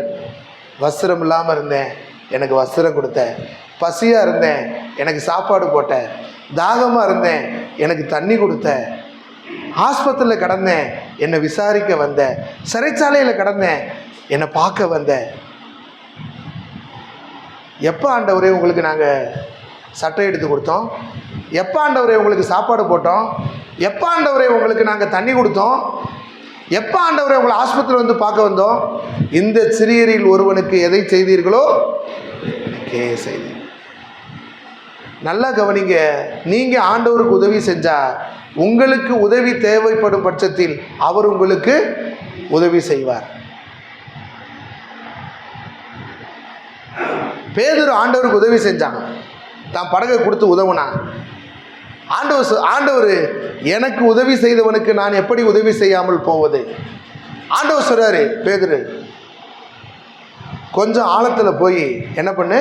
வஸ்திரம் இல்லாமல் இருந்தேன், எனக்கு வஸ்திரம் கொடுத்த, பசியாக இருந்தேன், எனக்கு சாப்பாடு போட்ட, தாகமாக இருந்தேன், எனக்கு தண்ணி கொடுத்த, ஆஸ்பத்திரியில் கிடந்தேன், என்னை விசாரிக்க வந்த, சிறைச்சாலையில் கிடந்தேன், என்னை பார்க்க வந்த, எப்போ ஆண்டவரே உங்களுக்கு நாங்கள் சட்டை எடுத்து கொடுத்தோம்? எப்போ ஆண்டவரே உங்களுக்கு சாப்பாடு போட்டோம்? எப்போ ஆண்டவரே உங்களுக்கு நாங்கள் தண்ணி கொடுத்தோம்? எப்போ ஆண்டவரே உங்களை ஆஸ்பத்திரியில் வந்து பார்க்க வந்தோம்? இந்த சிறியரில் ஒருவனுக்கு எதை செய்தீர்களோ எனக்கே செய்தீர்கள். நல்லா கவனிங்க. நீங்கள் ஆண்டவருக்கு உதவி செஞ்சால் உங்களுக்கு உதவி தேவைப்படும் பட்சத்தில் அவர் உங்களுக்கு உதவி செய்வார். பேதுரு ஆண்டவருக்கு உதவி செஞ்சான், தான் படகை கொடுத்து உதவுனான். ஆண்டவர் எனக்கு உதவி செய்தவனுக்கு நான் எப்படி உதவி செய்யாமல் போவது? ஆண்டவர் சொல்றாரு, பேதுரு கொஞ்சம் ஆழத்தில் போய் என்ன பண்ணு,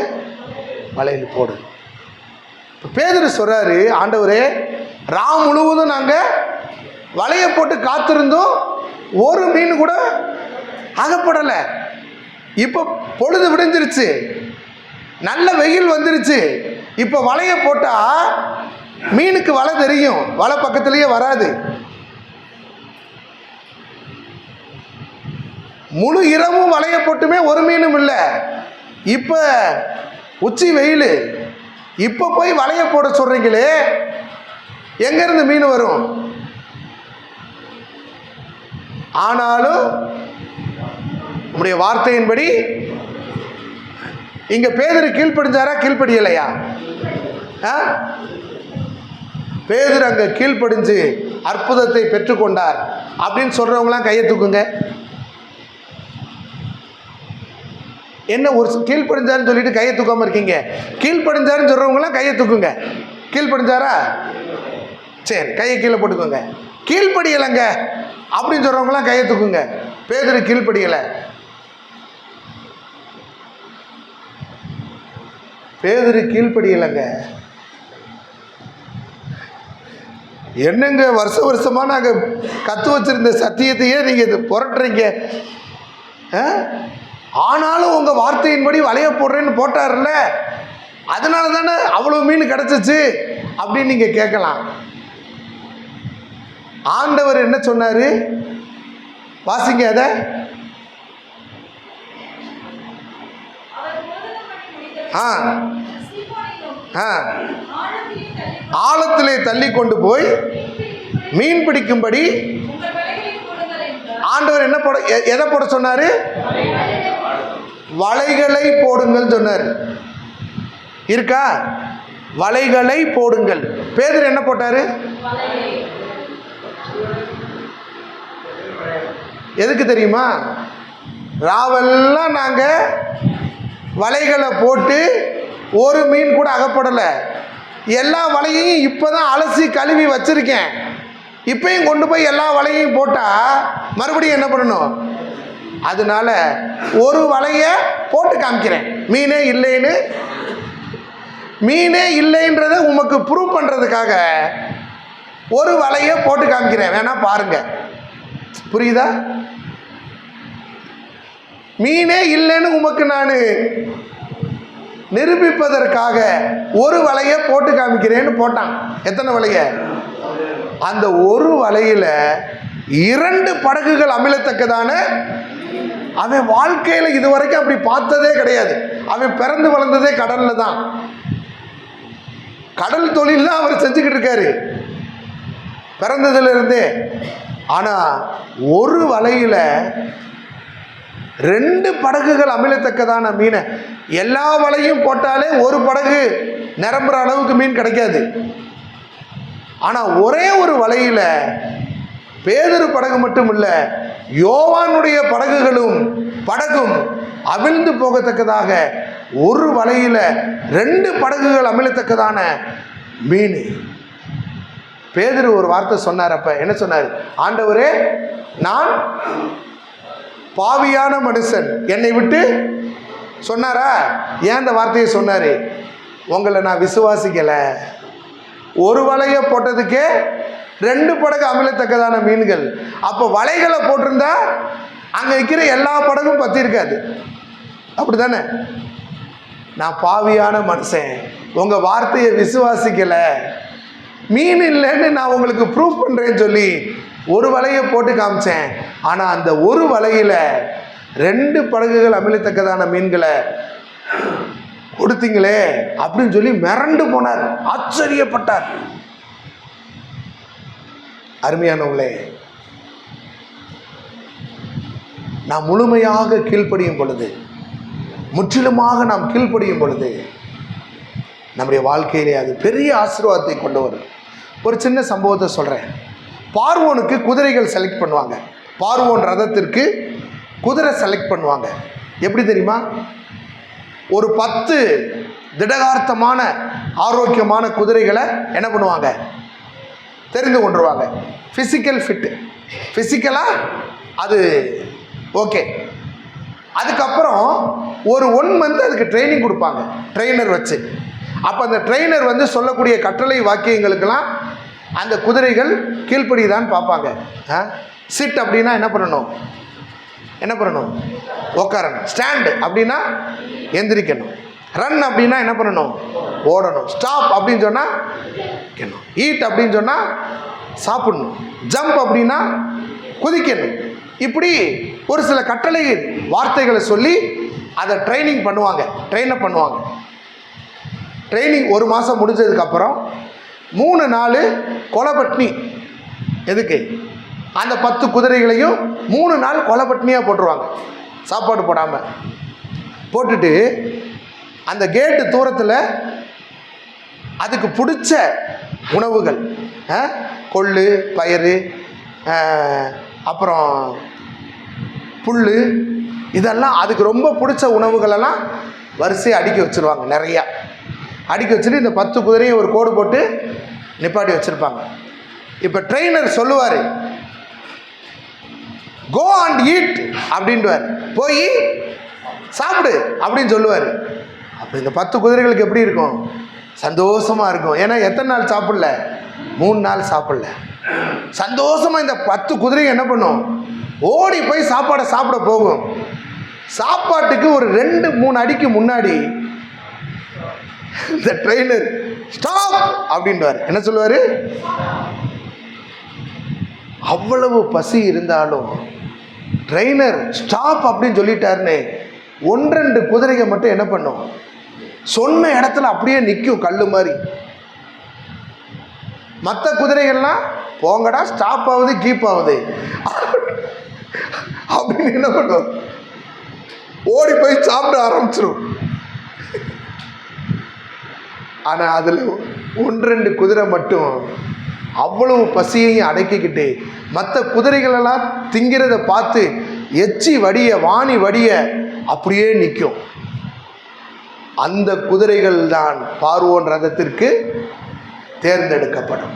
வலையில் போடு. பேதுரு சொல்றாரு, ஆண்டவரே ராம் முழுவதும் நாங்கள் வலையை போட்டு காத்திருந்தோம், ஒரு மீன் கூட அகப்படலை. இப்போ பொழுது விடிஞ்சிருச்சு, நல்ல வெயில் வந்துருச்சு. இப்போ வலையை போட்டால் மீனுக்கு வலை தெரியும், வலை பக்கத்துலேயே வராது. முழு இரவும் வலையை போட்டுமே ஒரு மீனும் இல்லை. இப்போ உச்சி வெயில், இப்போ போய் வலையை போட சொல்கிறீங்களே, எங்கேருந்து மீன் வரும்? ஆனாலும் உம்முடைய வார்த்தையின்படி இங்கே பேதுரு கீழ்ப்படிஞ்சாரா கீழ்ப்படியலையா? பேதுரு அங்கே கீழ்ப்படிஞ்சு அற்புதத்தை பெற்றுக்கொண்டார் அப்படின்னு சொல்கிறவங்களாம் கையை தூக்குங்க. என்ன ஒரு கீழ்ப்படிஞ்சாருன்னு சொல்லிட்டு கையை தூக்காமல் இருக்கீங்க? கீழ்ப்படிஞ்சாருன்னு சொல்கிறவங்களாம் கையை தூக்குங்க. கீழ்ப்படிஞ்சாரா? சரி, கையை கீழே போட்டுக்கோங்க. கீழ்ப்படியலைங்க அப்படின்னு சொல்கிறவங்களாம் கையை தூக்குங்க. பேதுரு கீழ்ப்படியலை. பேதுரு கீழ்ப்படியலைங்க. என்னங்க வருஷமாக நாங்கள் கற்று வச்சிருந்த சத்தியத்தையே நீங்கள் இது புரட்டுறீங்க. ஆனாலும் உங்கள் வார்த்தையின்படி வலைய போடுறேன்னு போட்டார்ல, அதனால தானே அவ்வளோ மீன் கிடச்சிச்சு அப்படின்னு நீங்கள் கேட்கலாம். ஆண்டவர் என்ன சொன்னார்? வாசிங்க அதை. ஆழத்திலே தள்ளி கொண்டு போய் மீன் பிடிக்கும்படி ஆண்டவர் என்ன போட, எதை போட சொன்னார்? வலைகளை போடுங்கள் சொன்னார். இருக்கா? வலைகளை போடுங்கள். பேதுரு என்ன போட்டாரு? எதுக்கு தெரியுமா? ராவெல்லாம் நாங்கள் வலைகளை போட்டு ஒரு மீன் கூட அகப்படலை. எல்லா வலையையும் இப்போ தான் அலசி கழுவி வச்சுருக்கேன். இப்போயும் கொண்டு போய் எல்லா வலையையும் போட்டால் மறுபடியும் என்ன பண்ணணும்? அதனால ஒரு வலையை போட்டு காமிக்கிறேன், மீனே இல்லைன்னு. மீனே இல்லைன்றதை உமக்கு ப்ரூவ் பண்ணுறதுக்காக ஒரு வலையை போட்டு காமிக்கிறேன், வேணா பாருங்க. புரியுதா? மீனே இல்லைன்னு உமக்கு நான் நிரூபிப்பதற்காக ஒரு வலையை போட்டு காமிக்கிறேன்னு போட்டான். எத்தனை வலைய? அந்த ஒரு வலையில் 2 படகுகள் அமிழத்தக்கதான. அவன் வாழ்க்கையில் இதுவரைக்கும் அப்படி பார்த்ததே கிடையாது. அவன் பிறந்து வளர்ந்ததே கடலில் தான். கடல் தொழில் தான் அவர் செஞ்சுக்கிட்டு இருக்காரு பிறந்ததுலேருந்தே. ஆனால் ஒரு வலையில் 2 படகுகள் அமிழத்தக்கதான மீனை. எல்லா வலையும் போட்டாலே ஒரு படகு நிரம்புற அளவுக்கு மீன் கிடைக்காது. ஆனால் ஒரே ஒரு வலையில் பேதுரு படகு மட்டும் இல்லை, யோவானுடைய படகும் அவிழ்ந்து போகத்தக்கதாக ஒரு வலையில் 2 படகுகள் அமிழத்தக்கதான மீன். பேதுரு ஒரு வார்த்தை சொன்னார். அப்ப என்ன சொன்னார்? ஆண்டவரே, நான் பாவியான மனுஷன், என்னை விட்டு சொன்னாரா? ஏன் அந்த வார்த்தையை சொன்னார்? உங்களை நான் விசுவாசிக்கலை. ஒரு வலையை போட்டதுக்கே 2 படகு அமிழத்தக்கதான மீன்கள். அப்போ வலைகளை போட்டிருந்தா அங்கே இருக்கிற எல்லா படகும் பற்றி இருக்காது. அப்படி தானே? நான் பாவியான மனுஷன், உங்கள் வார்த்தையை விசுவாசிக்கலை, மீன் இல்லைன்னு நான் உங்களுக்கு ப்ரூஃப் பண்ணுறேன்னு சொல்லி ஒரு வலையை போட்டு காமிச்சேன். ஆனால் அந்த ஒரு வலையில் 2 படகுகள் அமிழத்தக்கதான மீன்களை கொடுத்தீங்களே அப்படின்னு சொல்லி மிரண்டு போனார், ஆச்சரியப்பட்டார். அருமையானவங்களே, நாம் முழுமையாக கீழ்ப்படியும் பொழுது, முற்றிலுமாக நாம் கீழ்ப்படியும் பொழுது நம்முடைய வாழ்க்கையிலே அது பெரிய ஆசீர்வாதத்தை கொண்டு வரும். ஒரு சின்ன சம்பவத்தை சொல்கிறேன். பார்வோனுக்கு குதிரைகள் செலக்ட் பண்ணுவாங்க. பார்வோன் ரதத்திற்கு குதிரை செலக்ட் பண்ணுவாங்க. எப்படி தெரியுமா? ஒரு 10 திடகார்த்தமான ஆரோக்கியமான குதிரைகளை என்ன பண்ணுவாங்க? தெரிந்து கொண்டுருவாங்க. ஃபிசிக்கல் ஃபிட்டு, ஃபிசிக்கலாக அது ஓகே. அதுக்கப்புறம் ஒரு 1 மந்த் அதுக்கு ட்ரைனிங் கொடுப்பாங்க, ட்ரெயினர் வச்சு. அப்போ அந்த ட்ரெயினர் வந்து சொல்லக்கூடிய கட்டளை வாக்கியங்களுக்கெல்லாம் அந்த குதிரைகள் கீழ்ப்படிதான் பார்ப்பாங்க. சிட் அப்படின்னா என்ன பண்ணணும்? என்ன பண்ணணும்? உட்காரணும். ஸ்டாண்டு அப்படின்னா எந்திரிக்கணும். ரன் அப்படின்னா என்ன பண்ணணும்? ஓடணும். ஸ்டாப் அப்படின்னு சொன்னால் வைக்கணும். ஈட் அப்படின்னு சொன்னால் சாப்பிடணும். ஜம்ப் அப்படின்னா குதிக்கணும். இப்படி ஒரு சில கட்டளை வார்த்தைகளை சொல்லி அதை ட்ரைனிங் பண்ணுவாங்க, ட்ரெயினப் பண்ணுவாங்க. ட்ரைனிங் 1 மாதம் முடிஞ்சதுக்கப்புறம் 3 நாள் கொலைபட்னி. எதுக்கு? அந்த 10 குதிரைகளையும் 3 நாள் கொலைபட்னியாக போட்டுருவாங்க, சாப்பாடு போடாமல் போட்டுட்டு அந்த கேட்டு தூரத்தில் அதுக்கு பிடிச்ச உணவுகள், கொள்ளு, பயிறு, அப்புறம் புல், இதெல்லாம் அதுக்கு ரொம்ப பிடிச்ச உணவுகளெல்லாம் வரிசையை அடுக்கி வச்சுருவாங்க. நிறையா அடுக்கி வச்சுட்டு இந்த 10 குதிரையும் ஒரு கோடு போட்டு நிப்பாட்டி வச்சுருப்பாங்க. இப்போ ட்ரெயினர் சொல்லுவார், கோ அண்ட் ஈட் அப்படின்வார், போய் சாப்பிடு அப்படின்னு சொல்லுவார். அப்போ இந்த 10 குதிரைகளுக்கு எப்படி இருக்கும்? சந்தோஷமாக இருக்கும். ஏன்னா எத்தனை நாள் சாப்பிடல? 3 நாள் சாப்பிடல. சந்தோஷமாக இந்த 10 குதிரையும் என்ன பண்ணும்? ஓடி போய் சாப்பாடை சாப்பிட போகும். சாப்பாட்டுக்கு ஒரு 2-3 அடிக்கு முன்னாடி இந்த ட்ரெயினர் ஸ்டாப் அப்படின்வார். என்ன சொல்லுவார்? அவ்வளவு பசி இருந்தாலும் ட்ரெயினர் ஸ்டாப் அப்படின்னு சொல்லிட்டாருன்னு 1-2 குதிரைகள் மட்டும் என்ன பண்ணும்? சொன்ன இடத்துல அப்படியே நிற்கும், கல் மாதிரி. மற்ற குதிரைகள்லாம் போங்கடா, ஸ்டாப் ஆகுது, கீப் ஆகுது அப்படின்னு என்ன பண்ணும்? ஓடி போய் சாப்பிட ஆரம்பிச்சிடும். ஆனால் அதில் 1-2 குதிரை மட்டும் அவ்வளவு பசியையும் அடக்கிக்கிட்டு மற்ற குதிரைகளெல்லாம் திங்கிறத பார்த்து எச்சி வடிய, வாணி வடிய அப்படியே நிற்கும். அந்த குதிரைகள் தான் பார்வோன் ரதத்திற்கு தேர்ந்தெடுக்கப்படும்.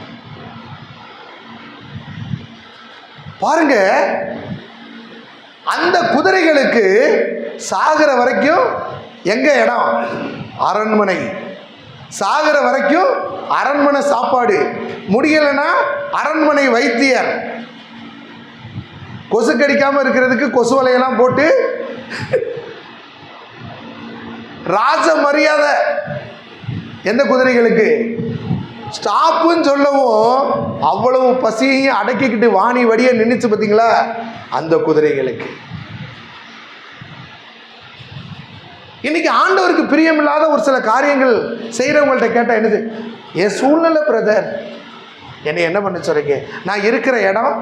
பாருங்க, அந்த குதிரைகளுக்கு சாகிற வரைக்கும் எங்க இடம்? அரண்மனை. சாகிற வரைக்கும் அரண்மனை சாப்பாடு. முடியலைன்னா அரண்மனை வைத்தியர். கொசு கடிக்காம இருக்கிறதுக்கு கொசு வலையெல்லாம் போட்டு ராஜ மரியாதை. எந்த குதிரைகளுக்கு? ஸ்டாப்புன்னு சொல்லவும் அவ்வளவு பசியையும் அடக்கிக்கிட்டு வாணி வடிய நின்றுச்சு பார்த்தீங்களா, அந்த குதிரைகளுக்கு. இன்னைக்கு ஆண்டவருக்கு பிரியமில்லாத ஒரு சில காரியங்கள் செய்கிறவங்கள்ட்ட கேட்டால் என்னது? என் சூழ்நிலை பிரதர், என்னை என்ன பண்ண சொல்றீங்க? நான் இருக்கிற இடம்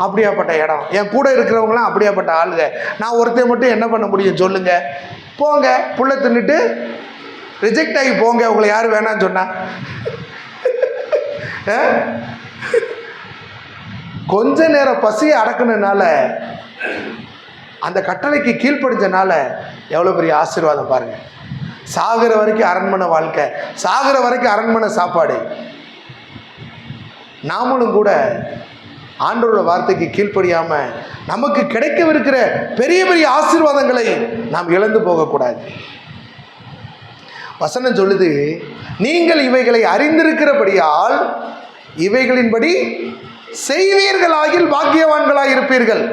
அப்படியாப்பட்ட இடம், என் கூட இருக்கிறவங்களாம் அப்படியாப்பட்ட ஆளுங்க, நான் ஒருத்தர் மட்டும் என்ன பண்ண முடியும் சொல்லுங்க? போங்க, புள்ள தின்னுட்டு ரிஜெக்ட் ஆகி போங்க, உங்களை யாரும் வேணான்னு சொன்னா? கொஞ்ச நேரம் பசியை அடக்குனதுனால, அந்த கட்டளைக்கு கீழ்ப்படிஞ்சனால எவ்வளோ பெரிய ஆசீர்வாதம் பாருங்க. சாகிற வரைக்கும் அரண்மனை வாழ்க்கை, சாகிற வரைக்கும் அரண்மனை சாப்பாடு. நாமளும் கூட ஆண்டவரோட வார்த்தைக்கு கீழ்ப்படியாம நமக்கு கிடைக்கவிருக்கிற பெரிய பெரிய ஆசீர்வாதங்களை நாம் இழந்து போகக்கூடாது. வசனம் சொல்லுது, நீங்கள் இவைகளை அறிந்திருக்கிறபடியால் இவைகளின்படி செய்வீர்களாகில் பாக்கியவான்களாக இருப்பீர்கள்.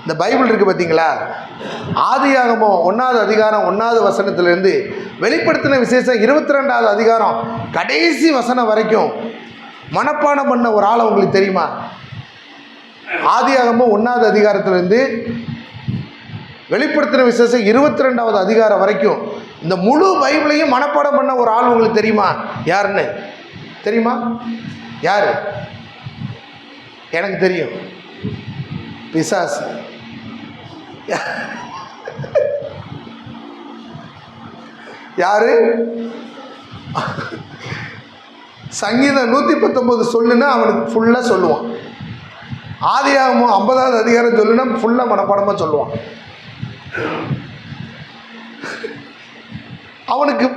இந்த பைபிள் இருக்கு பார்த்தீங்களா, ஆதியாகமம் 1வது அதிகாரம் 1வது வசனத்திலிருந்து வெளிப்படுத்தின விசேஷம் 22வது அதிகாரம் கடைசி வசனம் வரைக்கும் மனப்பாடம் பண்ண ஒரு ஆளை உங்களுக்கு தெரியுமா? ஆதியாகமம் 1வது அதிகாரத்திலிருந்து வெளிப்படுத்தின விசேஷம் 22வது அதிகாரம் வரைக்கும் இந்த முழு பைபிளையும் மனப்பாடம் பண்ண ஒரு ஆள் உங்களுக்கு தெரியுமா? யாருன்னு தெரியுமா? யாரு? எனக்கு தெரியும், பிசாசு. யாரு? சங்கீதம் 119 சொல்லுன்னா அவனுக்கு ஃபுல்லாக சொல்லுவான். ஆதியாகமம் 50வது அதிகாரம் சொல்லுன்னா ஃபுல்லாக மனப்பாடமாக சொல்லுவான். அவனுக்கு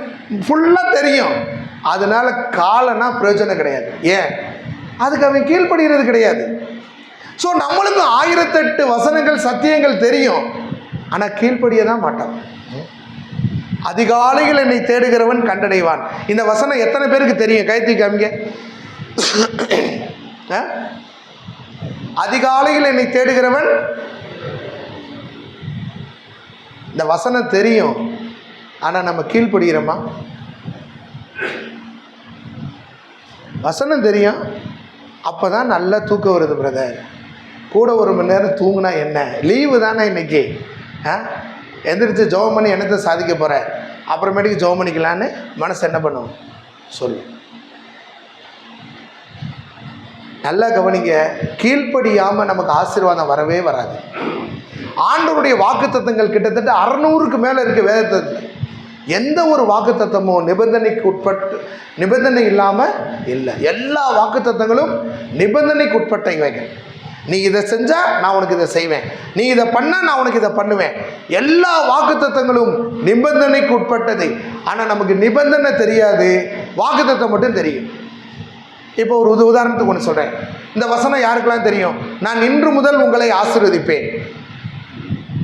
ஃபுல்லாக தெரியும். அதனால காலனா பிரயோஜனம் கிடையாது. ஏன்? அதுக்கு அவன் கீழ்ப்படுகிறது கிடையாது. ஸோ நம்மளுக்கு 1008 வசனங்கள் சத்தியங்கள் தெரியும், ஆனால் கீழ்ப்படிய தான் மாட்டான். அதிகாலையில் என்னை தேடுகிறவன் கண்டடைவான். இந்த வசனம் எத்தனை பேருக்கு தெரியும்? கைத்தி காமிங்க. அதிகாலையில் என்னை தேடுகிறவன், இந்த வசனம் தெரியும், ஆனால் நம்ம கீழ்ப்படுகிறோமா? வசனம் தெரியும், அப்போ தான் நல்லா தூக்கம் வருது பிரதர். கூட 1 மணி நேரம் தூங்குனா என்ன? லீவு தானே இன்னைக்கு. எந்திரிச்சு ஜெபம் பண்ணி என்னத்தை சாதிக்க போகிற? அப்புறமேட்டுக்கு ஜெபம் பண்ணிக்கலான்னு மனசு என்ன பண்ணும்? சொல்லு. நல்லா கவனிங்க. கீழ்ப்படியாமல் நமக்கு ஆசீர்வாதம் வரவே வராது. ஆண்டவருடைய வாக்குத்தத்தங்கள் கிட்டத்தட்ட 600க்கு மேலே இருக்குது வேதத்தில். எந்த ஒரு வாக்குத்தத்தமும் நிபந்தனைக்கு உட்பட்டு, நிபந்தனை இல்லாமல் இல்லை. எல்லா வாக்குத்தத்தங்களும் நிபந்தனைக்கு உட்பட்ட இவைகள். நீ இதை செஞ்சால் நான் உனக்கு இதை செய்வேன், நீ இதை பண்ணால் நான் உனக்கு இதை பண்ணுவேன். எல்லா வாக்குத்தத்தங்களும் நிபந்தனைக்கு உட்பட்டது. ஆனால் நமக்கு நிபந்தனை தெரியாது, வாக்குத்தத்தம் மட்டும் தெரியும். இப்போ ஒரு உதாரணத்துக்கு ஒன்று சொல்கிறேன். இந்த வசனம் யாருக்கெல்லாம் தெரியும்? நான் இன்று முதல் உங்களை ஆசீர்வதிப்பேன்.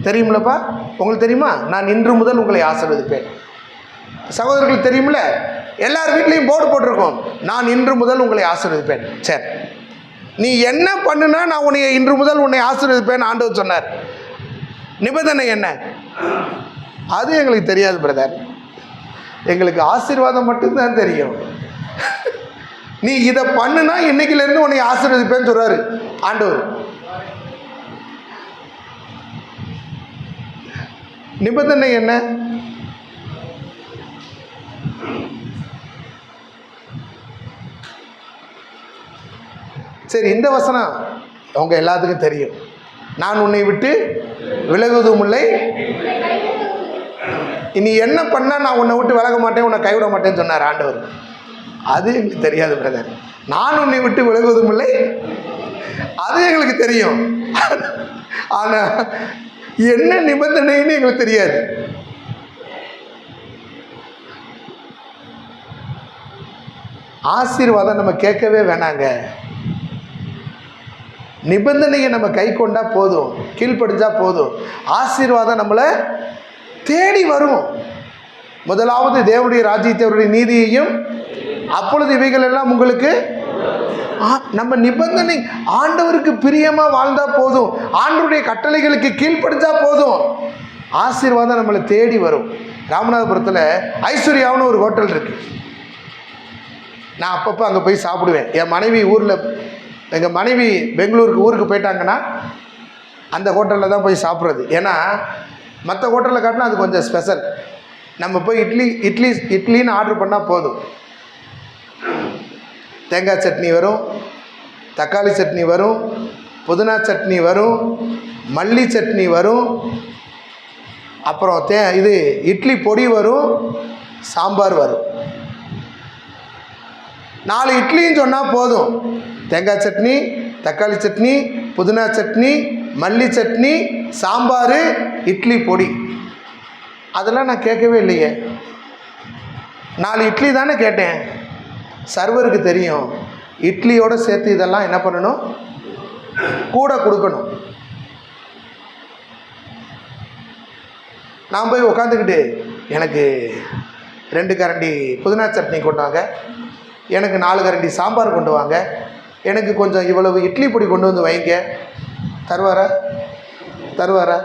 தெரியுமில்லப்பா? உங்களுக்கு தெரியுமா? நான் இன்று முதல் உங்களை ஆசீர்வதிப்பேன். சகோதரர்களுக்கு தெரியுமில்ல? எல்லார் வீட்லேயும் போர்டு போட்டிருக்கோம், நான் இன்று முதல் உங்களை ஆசீர்வதிப்பேன். சரி, நீ என்ன பண்ணுனா நான் உன்னை இன்று முதல் உன்னை ஆசீர்வதிப்பேன் ஆண்டவர் சொன்னார். நிபந்தனை என்ன? அது எங்களுக்கு தெரியாது பிரதர். எங்களுக்கு ஆசீர்வாதம் மட்டும்தான் தெரியும். நீ இதை பண்ணுனா இன்னைக்கிலேருந்து உன்னை ஆசீர்வதிப்பேன்னு சொல்றாரு ஆண்டவர். நிபந்தனை என்ன? சரி, இந்த வசனம் அவங்க எல்லாத்துக்கும் தெரியும். நான் உன்னை விட்டு விலகுவதும் இல்லை, இனி என்ன பண்ணால் நான் உன்னை விட்டு விலக மாட்டேன், உன்னை கைவிட மாட்டேன்னு சொன்னார் ஆண்டவர். அது எங்களுக்கு தெரியாது பிரதர். நான் உன்னை விட்டு விலகுவதும் இல்லை, அது எங்களுக்கு தெரியும். ஆனால் என்ன நிபந்தனைன்னு எங்களுக்கு தெரியாது. ஆசீர்வாதம் நம்ம கேட்கவே வேணாங்க. நிபந்தனையை நம்ம கை கொண்டா போதும், கீழ்ப்படிஞ்சா போதும். ஆசீர்வாதம் நம்மளை தேடி வரும். முதலாவது தேவனுடைய ராஜ்யத்தை, அவருடைய நீதியையும், அப்பொழுது இவைகள் எல்லாம் உங்களுக்கு. நம்ம நிபந்தனை ஆண்டவருக்கு பிரியமாக வாழ்ந்தா போதும், ஆண்டவருடைய கட்டளைகளுக்கு கீழ்ப்படிஞ்சா போதும், ஆசீர்வாதம் நம்மளை தேடி வரும். ராமநாதபுரத்தில் ஐஸ்வர்யாவுன்னு ஒரு ஹோட்டல் இருக்குது. நான் அப்பப்போ அங்கே போய் சாப்பிடுவேன். என் மனைவி ஊரில், எங்கள் மனைவி பெங்களூருக்கு ஊருக்கு போயிட்டாங்கன்னா அந்த ஹோட்டலில் தான் போய் சாப்பிட்றது. ஏன்னா மற்ற ஹோட்டலில் காட்டினா அது கொஞ்சம் ஸ்பெஷல். நம்ம போய் இட்லின்னு ஆர்டர் பண்ணால் போதும். தேங்காய் சட்னி வரும், தக்காளி சட்னி வரும், புதினா சட்னி வரும், மல்லி சட்னி வரும், அப்புறம் இது இட்லி பொடி வரும், சாம்பார் வரும். 4 இட்லின்னு சொன்னால் போதும். தேங்காய் சட்னி, தக்காளி சட்னி, புதினா சட்னி, மல்லி சட்னி, சாம்பார், இட்லி பொடி. அதெல்லாம் நான் கேட்கவே இல்லையே. 4 இட்லி தானே கேட்டேன். சர்வருக்கு தெரியும், இட்லியோடு சேர்த்து இதெல்லாம் என்ன பண்ணணும், கூட கொடுக்கணும். நான் போய் உட்காந்துக்கிட்டு எனக்கு 2 கரண்டி புதினா சட்னி கொண்டாங்க, எனக்கு 4 கரண்டி சாம்பார் கொண்டு வாங்க, எனக்கு கொஞ்சம் இவ்வளவு இட்லி பொடி கொண்டு வந்து வைங்க. தருவாரா?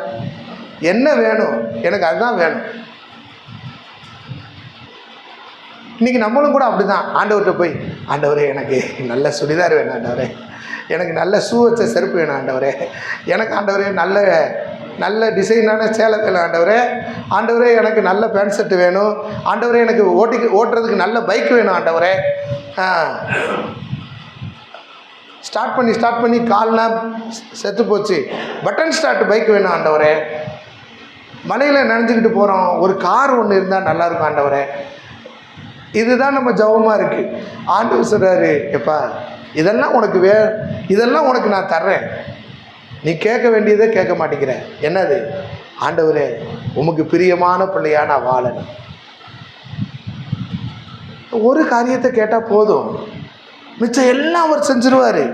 என்ன வேணும்? எனக்கு அதுதான் வேணும். இன்றைக்கி நம்மளும் கூட அப்படி தான் ஆண்டவர்கிட்ட போய், ஆண்டவரே எனக்கு நல்ல சுடிதார் வேணும், ஆண்டவரே எனக்கு நல்ல ஷூ வச்ச செருப்பு வேணும், ஆண்டவரே எனக்கு ஆண்டவரே நல்ல நல்ல டிசைனான சேலை வேணும் ஆண்டவரே. ஆண்டவரே எனக்கு நல்ல பேண்ட் ஷர்ட் வேணும் ஆண்டவரே. எனக்கு ஓட்டுறதுக்கு நல்ல பைக் வேணும் ஆண்டவரே. ஸ்டார்ட் பண்ணி கால்லாம் செத்து போச்சு, பட்டன் ஸ்டார்ட் பைக் வேணும் ஆண்டவரே. மலையில் நனைஞ்சிக்கிட்டு போகிறோம், ஒரு கார் ஒன்று இருந்தால் நல்லாயிருக்கும் ஆண்டவரே. இதுதான் நம்ம ஜபமாக இருக்குது. ஆண்டவர் சொல்கிறாரு, எப்பா இதெல்லாம் உனக்கு இதெல்லாம் உனக்கு நான் தர்றேன், நீ கேட்க வேண்டியதை கேட்க மாட்டேங்கிற. என்னது? ஆண்டவரே உமக்கு பிரியமான பிள்ளையா நான் வாழணும். ஒரு காரியத்தை கேட்டால் போதும், மிச்சம் எல்லாம் அவர் செஞ்சிருவார்,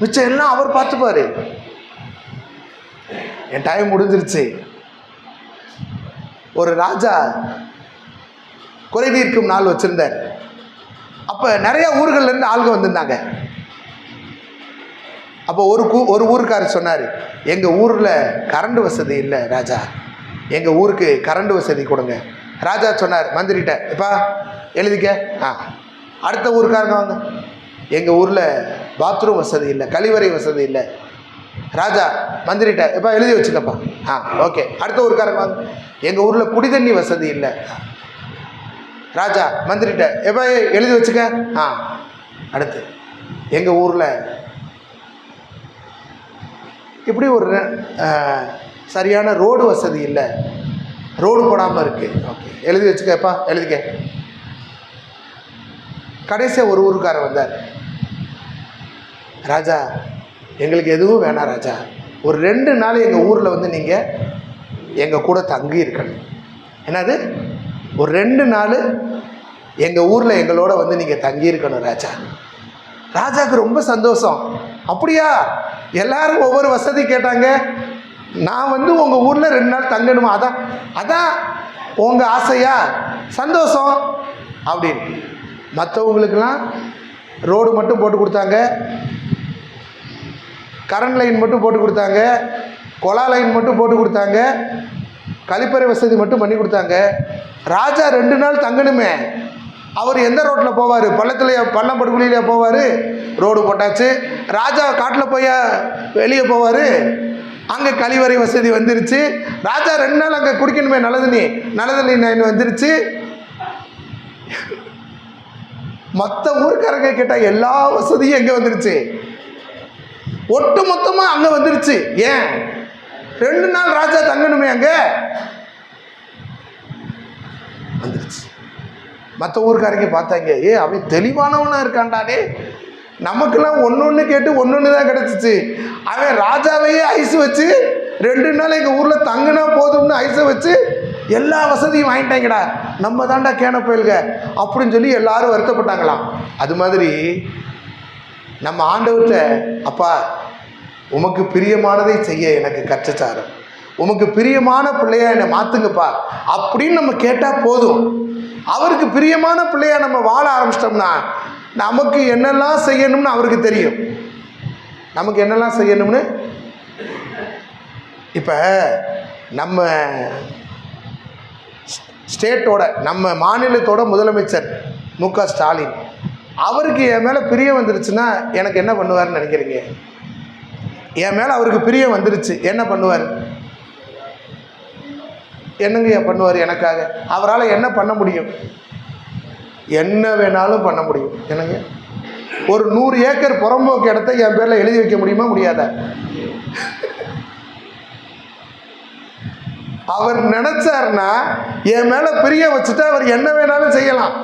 மிச்சம் எல்லாம் அவர் பார்த்துப்பார். என் டைம் முடிஞ்சிருச்சு. ஒரு ராஜா குறை தீர்க்கும் நாள் வச்சுருந்தார். அப்போ நிறையா ஊர்கள்லேருந்து ஆள்கள் வந்திருந்தாங்க. அப்போ ஒரு ஊருக்காரர் சொன்னார், எங்கள் ஊரில் கரண்ட் வசதி இல்லை ராஜா, எங்கள் ஊருக்கு கரண்ட் வசதி கொடுங்க. ராஜா சொன்னார் மந்திரிட்ட, எப்பா எழுதிக்க. அடுத்த ஊருக்காரங்க வாங்க, எங்கள் ஊரில் பாத்ரூம் வசதி இல்லை, கழிவறை வசதி இல்லை. ராஜா மந்திரிட்ட, எப்பா எழுதி வச்சுக்கப்பா. ஓகே. அடுத்த ஊருக்காரங்க வாங்க, எங்கள் ஊரில் குடி தண்ணி வசதி இல்லை. ராஜா மந்திரிட்ட, எப்பா எழுதி வச்சுக்க. அடுத்து எங்கள் ஊரில் இப்படி ஒரு சரியான ரோடு வசதி இல்லை, ரோடு போடாமல் இருக்குது. ஓகே எழுதி வச்சுக்கப்பா, எழுதிக்க. கடைசியாக ஒரு ஊருக்காரர் வந்தார். ராஜா எங்களுக்கு எதுவும் வேணாம் ராஜா, ஒரு 2 நாள் எங்கள் ஊரில் வந்து நீங்கள் எங்கள் கூட தங்கி இருக்கணும். என்னது? ஒரு 2 நாள் எங்கள் ஊரில் எங்களோட வந்து நீங்கள் தங்கி இருக்கணும் ராஜா. ராஜாவுக்கு ரொம்ப சந்தோஷம். அப்படியா? எல்லாரும் ஒவ்வொரு வசதி கேட்டாங்க. நான் வந்து உங்கள் ஊரில் 2 நாள் தங்கணுமா? அதான் உங்கள் ஆசையா? சந்தோஷம் அப்படின்னு. மற்றவங்களுக்கெல்லாம் ரோடு மட்டும் போட்டு கொடுத்தாங்க, கரண்ட் லைன் மட்டும் போட்டு கொடுத்தாங்க, கொலா லைன் மட்டும் போட்டு கொடுத்தாங்க, கழிப்பறை வசதி மட்டும் பண்ணி கொடுத்தாங்க. ராஜா 2 நாள் தங்கணுமே, அவர் எந்த ரோட்டில் போவார்? பள்ளம் படுகொலியிலே போவார்? ரோடு போட்டாச்சு. ராஜா காட்டில் போய் வெளியே போவார்? அங்கே கழிவறை வசதி வந்துருச்சு. ராஜா 2 நாள் அங்கே குடிக்கணுமே நல்ல தண்ணி வந்துருச்சு. மற்ற ஊருக்காரங்க கேட்டால் எல்லா வசதியும் எங்கே வந்துருச்சு? ஒட்டு மொத்தமாக அங்கே வந்துருச்சு. ஏன்? 2 நாள் ராஜா தங்கணுமே அங்கே வந்துருச்சு. மற்ற ஊருக்காரங்க பார்த்தாங்க, அவன் தெளிவானவனாக இருக்கான்டானே, நமக்கெல்லாம் ஒன்று கேட்டு ஒன்று தான் கிடச்சிச்சு. அவன் ராஜாவையே ஐஸ் வச்சு 2 நாள் எங்கள் ஊரில் தங்கினா போதும்னு ஐஸை வச்சு எல்லா வசதியும் வாங்கிட்டாங்கடா, நம்ம தாண்டா கேன போயில்க அப்படின்னு சொல்லி எல்லாரும் வருத்தப்பட்டாங்களாம். அது மாதிரி நம்ம ஆண்டவர்கிட்ட, அப்பா உமக்கு பிரியமானதை செய்ய எனக்கு கற்றுச்சாரும், உமக்கு பிரியமான பிள்ளையா என்னை மாற்றுங்கப்பா அப்படின்னு நம்ம கேட்டால் போதும். அவருக்கு பிரியமான பிள்ளையா நம்ம வாழ ஆரம்பிச்சிட்டோம்னா நமக்கு என்னெல்லாம் செய்யணும்னு அவருக்கு தெரியும். நமக்கு என்னெல்லாம் செய்யணும்னு. இப்போ நம்ம ஸ்டேட்டோட, நம்ம மாநிலத்தோட முதலமைச்சர் மு.க. ஸ்டாலின், அவருக்கு என் மேலே பிரியம் வந்துருச்சுன்னா எனக்கு என்ன பண்ணுவார்னு நினைக்கிறீங்க? என் மேலே அவருக்கு பிரியம் வந்துருச்சு, என்ன பண்ணுவார்? என்னங்க பண்ணுவார் எனக்காக? அவரால் என்ன பண்ண முடியும்? என்ன வேணாலும் பண்ண முடியும். என்னங்க, ஒரு 100 ஏக்கர் புறம்போக்கு இடத்த என் பேரில் எழுதி வைக்க முடியுமா? முடியாதா? அவர் நினைச்சார்னா என் மேலே பிரியம் வச்சுட்டு அவர் என்ன வேணாலும் செய்யலாம்.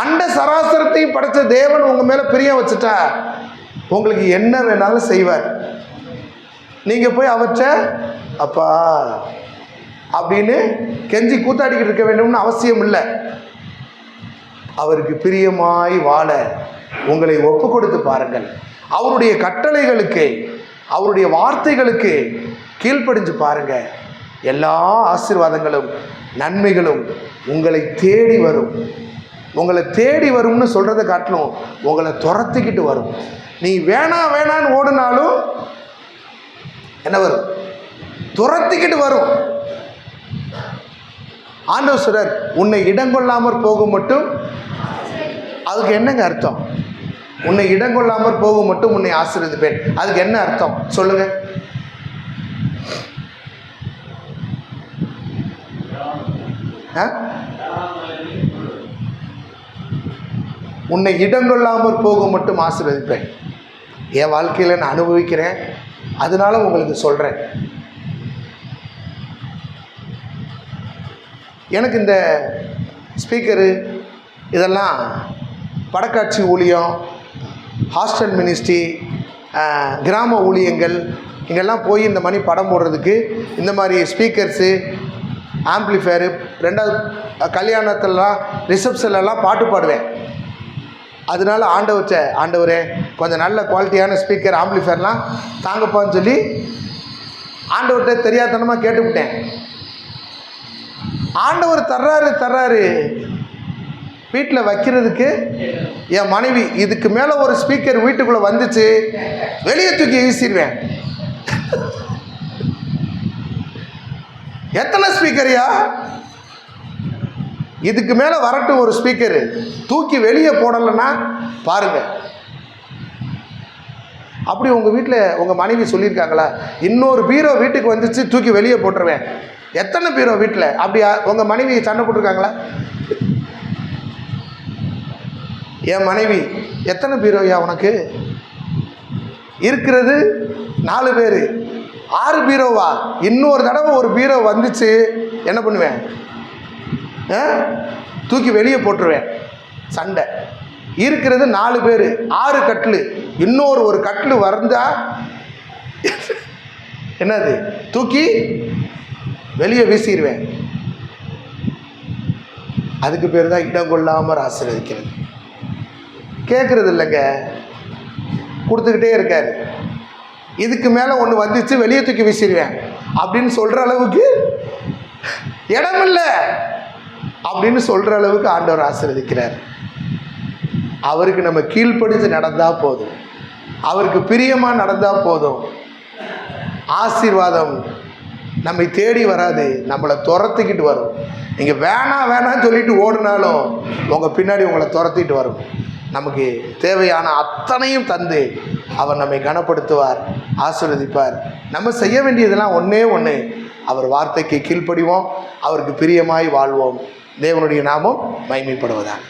அண்ட சராசரத்தையும் படைச்ச தேவன் உங்கள் மேலே பிரியம் வச்சுட்டா உங்களுக்கு என்ன வேணாலும் செய்வார். நீங்கள் போய் அவற்ற அப்பா அப்படின்னு கெஞ்சி கூத்தாடிக்கிட்டு இருக்க வேண்டும்னு அவசியம் இல்லை. அவருக்கு பிரியமாய் வாழ உங்களை ஒப்பு கொடுத்து பாருங்கள். அவருடைய கட்டளைகளுக்கு, அவருடைய வார்த்தைகளுக்கு கீழ்ப்படிஞ்சு பாருங்க. எல்லா ஆசீர்வாதங்களும் நன்மைகளும் உங்களை தேடி வரும். உங்களை தேடி வரும்னு சொல்கிறத காட்டிலும் உங்களை துரத்திக்கிட்டு வரும். நீ வேணான்னு ஓடுனாலும் என்ன வரும்? துரத்திக்கிட்டு வரும். ஆண்டவர் சொல்றார், உன்னை இடங்கொள்ளாமற் போகும் மட்டும். அதுக்கு என்னங்க அர்த்தம்? உன்னை இடங்கொள்ளாமற் போகும் மட்டும் உன்னை ஆசீர்வதிப்பேன். அதுக்கு என்ன அர்த்தம் சொல்லுங்க? உன்னை இடங்கொள்ளாமற் போக மட்டும் ஆசீர்வதிப்பேன். என் வாழ்க்கையில் நான் அனுபவிக்கிறேன், அதனால உங்களுக்கு சொல்கிறேன். எனக்கு இந்த ஸ்பீக்கரு இதெல்லாம் படக்காட்சி ஊழியம், ஹாஸ்டல் மினிஸ்ட்ரி, கிராம ஊழியங்கள் இங்கெல்லாம் போய் இந்த மாதிரி படம் போடுறதுக்கு இந்த மாதிரி ஸ்பீக்கர்ஸு, ஆம்ப்ளிஃபயரு, ரெண்டாவது கல்யாணத்துலலாம் ரிசப்ஷன்லலாம் பாட்டு பாடுவேன். அதனால ஆண்டவரே கொஞ்சம் நல்ல குவாலிட்டியான ஸ்பீக்கர் ஆம்ப்ளிஃபயர்லாம் தாங்கப்பான்னு சொல்லி ஆண்டவர்கிட்ட தெரியாதனமாக கேட்டுவிட்டேன். ஆண்டவர் தர்றாரு வீட்டில் வைக்கிறதுக்கு. என் மனைவி, இதுக்கு மேலே ஒரு ஸ்பீக்கர் வீட்டுக்குள்ளே வந்துச்சு வெளியே தூக்கி வீசிடுவேன். எத்தனை ஸ்பீக்கரையா? இதுக்கு மேலே வரட்டும் ஒரு ஸ்பீக்கரு, தூக்கி வெளியே போடலைன்னா பாருங்க. அப்படி உங்கள் வீட்டில் உங்கள் மனைவி சொல்லியிருக்காங்களா? இன்னொரு பீரோ வீட்டுக்கு வந்துச்சு தூக்கி வெளியே போட்டுருவேன். எத்தனை பீரோ வீட்டில் அப்படி உங்கள் மனைவி சண்டை போட்டிருக்காங்களா? என் மனைவி, எத்தனை பீரோயா உனக்கு இருக்கிறது? 4 பேர், 6 பீரோவா? இன்னொரு தடவை ஒரு பீரோ வந்துச்சு என்ன பண்ணுவேன்? தூக்கி வெளியே போட்டுருவேன். சண்டை. இருக்கிறது 4 பேர், 6 கட்டில், இன்னொரு ஒரு கட்டில் வந்தா என்னது? தூக்கி வெளியே வீசிடுவேன். அதுக்கு பேர் தான் இடம் கொள்ளாமல் ஆசீர்வதிக்கிறது. கேட்குறது இல்லைங்க, கொடுத்துக்கிட்டே இருக்காரு. இதுக்கு மேலே ஒன்று வந்துச்சு வெளியே தூக்கி வீசிடுவேன் அப்படின்னு சொல்கிற அளவுக்கு இடமில்லை அப்படின்னு சொல்கிற அளவுக்கு ஆண்டவர் ஆசீர்வதிக்கிறார். அவருக்கு நம்ம கீழ்ப்படிஞ்சு நடந்தால் போதும், அவருக்கு பிரியமாக நடந்தால் போதும். ஆசீர்வாதம் நம்மை தேடி வராது, நம்மளை துரத்திக்கிட்டு வரும். நீங்கள் வேணான்னு சொல்லிட்டு ஓடினாலும் உங்கள் பின்னாடி உங்களை துரத்திட்டு வரும். நமக்கு தேவையான அத்தனையும் தந்து அவர் நம்மை கனப்படுத்துவார், ஆசீர்வதிப்பார். நம்ம செய்ய வேண்டியதெல்லாம் ஒன்றே ஒன்று, அவர் வார்த்தைக்கு கீழ்ப்படிவோம், அவருக்கு பிரியமாய் வாழ்வோம். தேவனுடைய நாமம் மகிமைப்படுவதாக.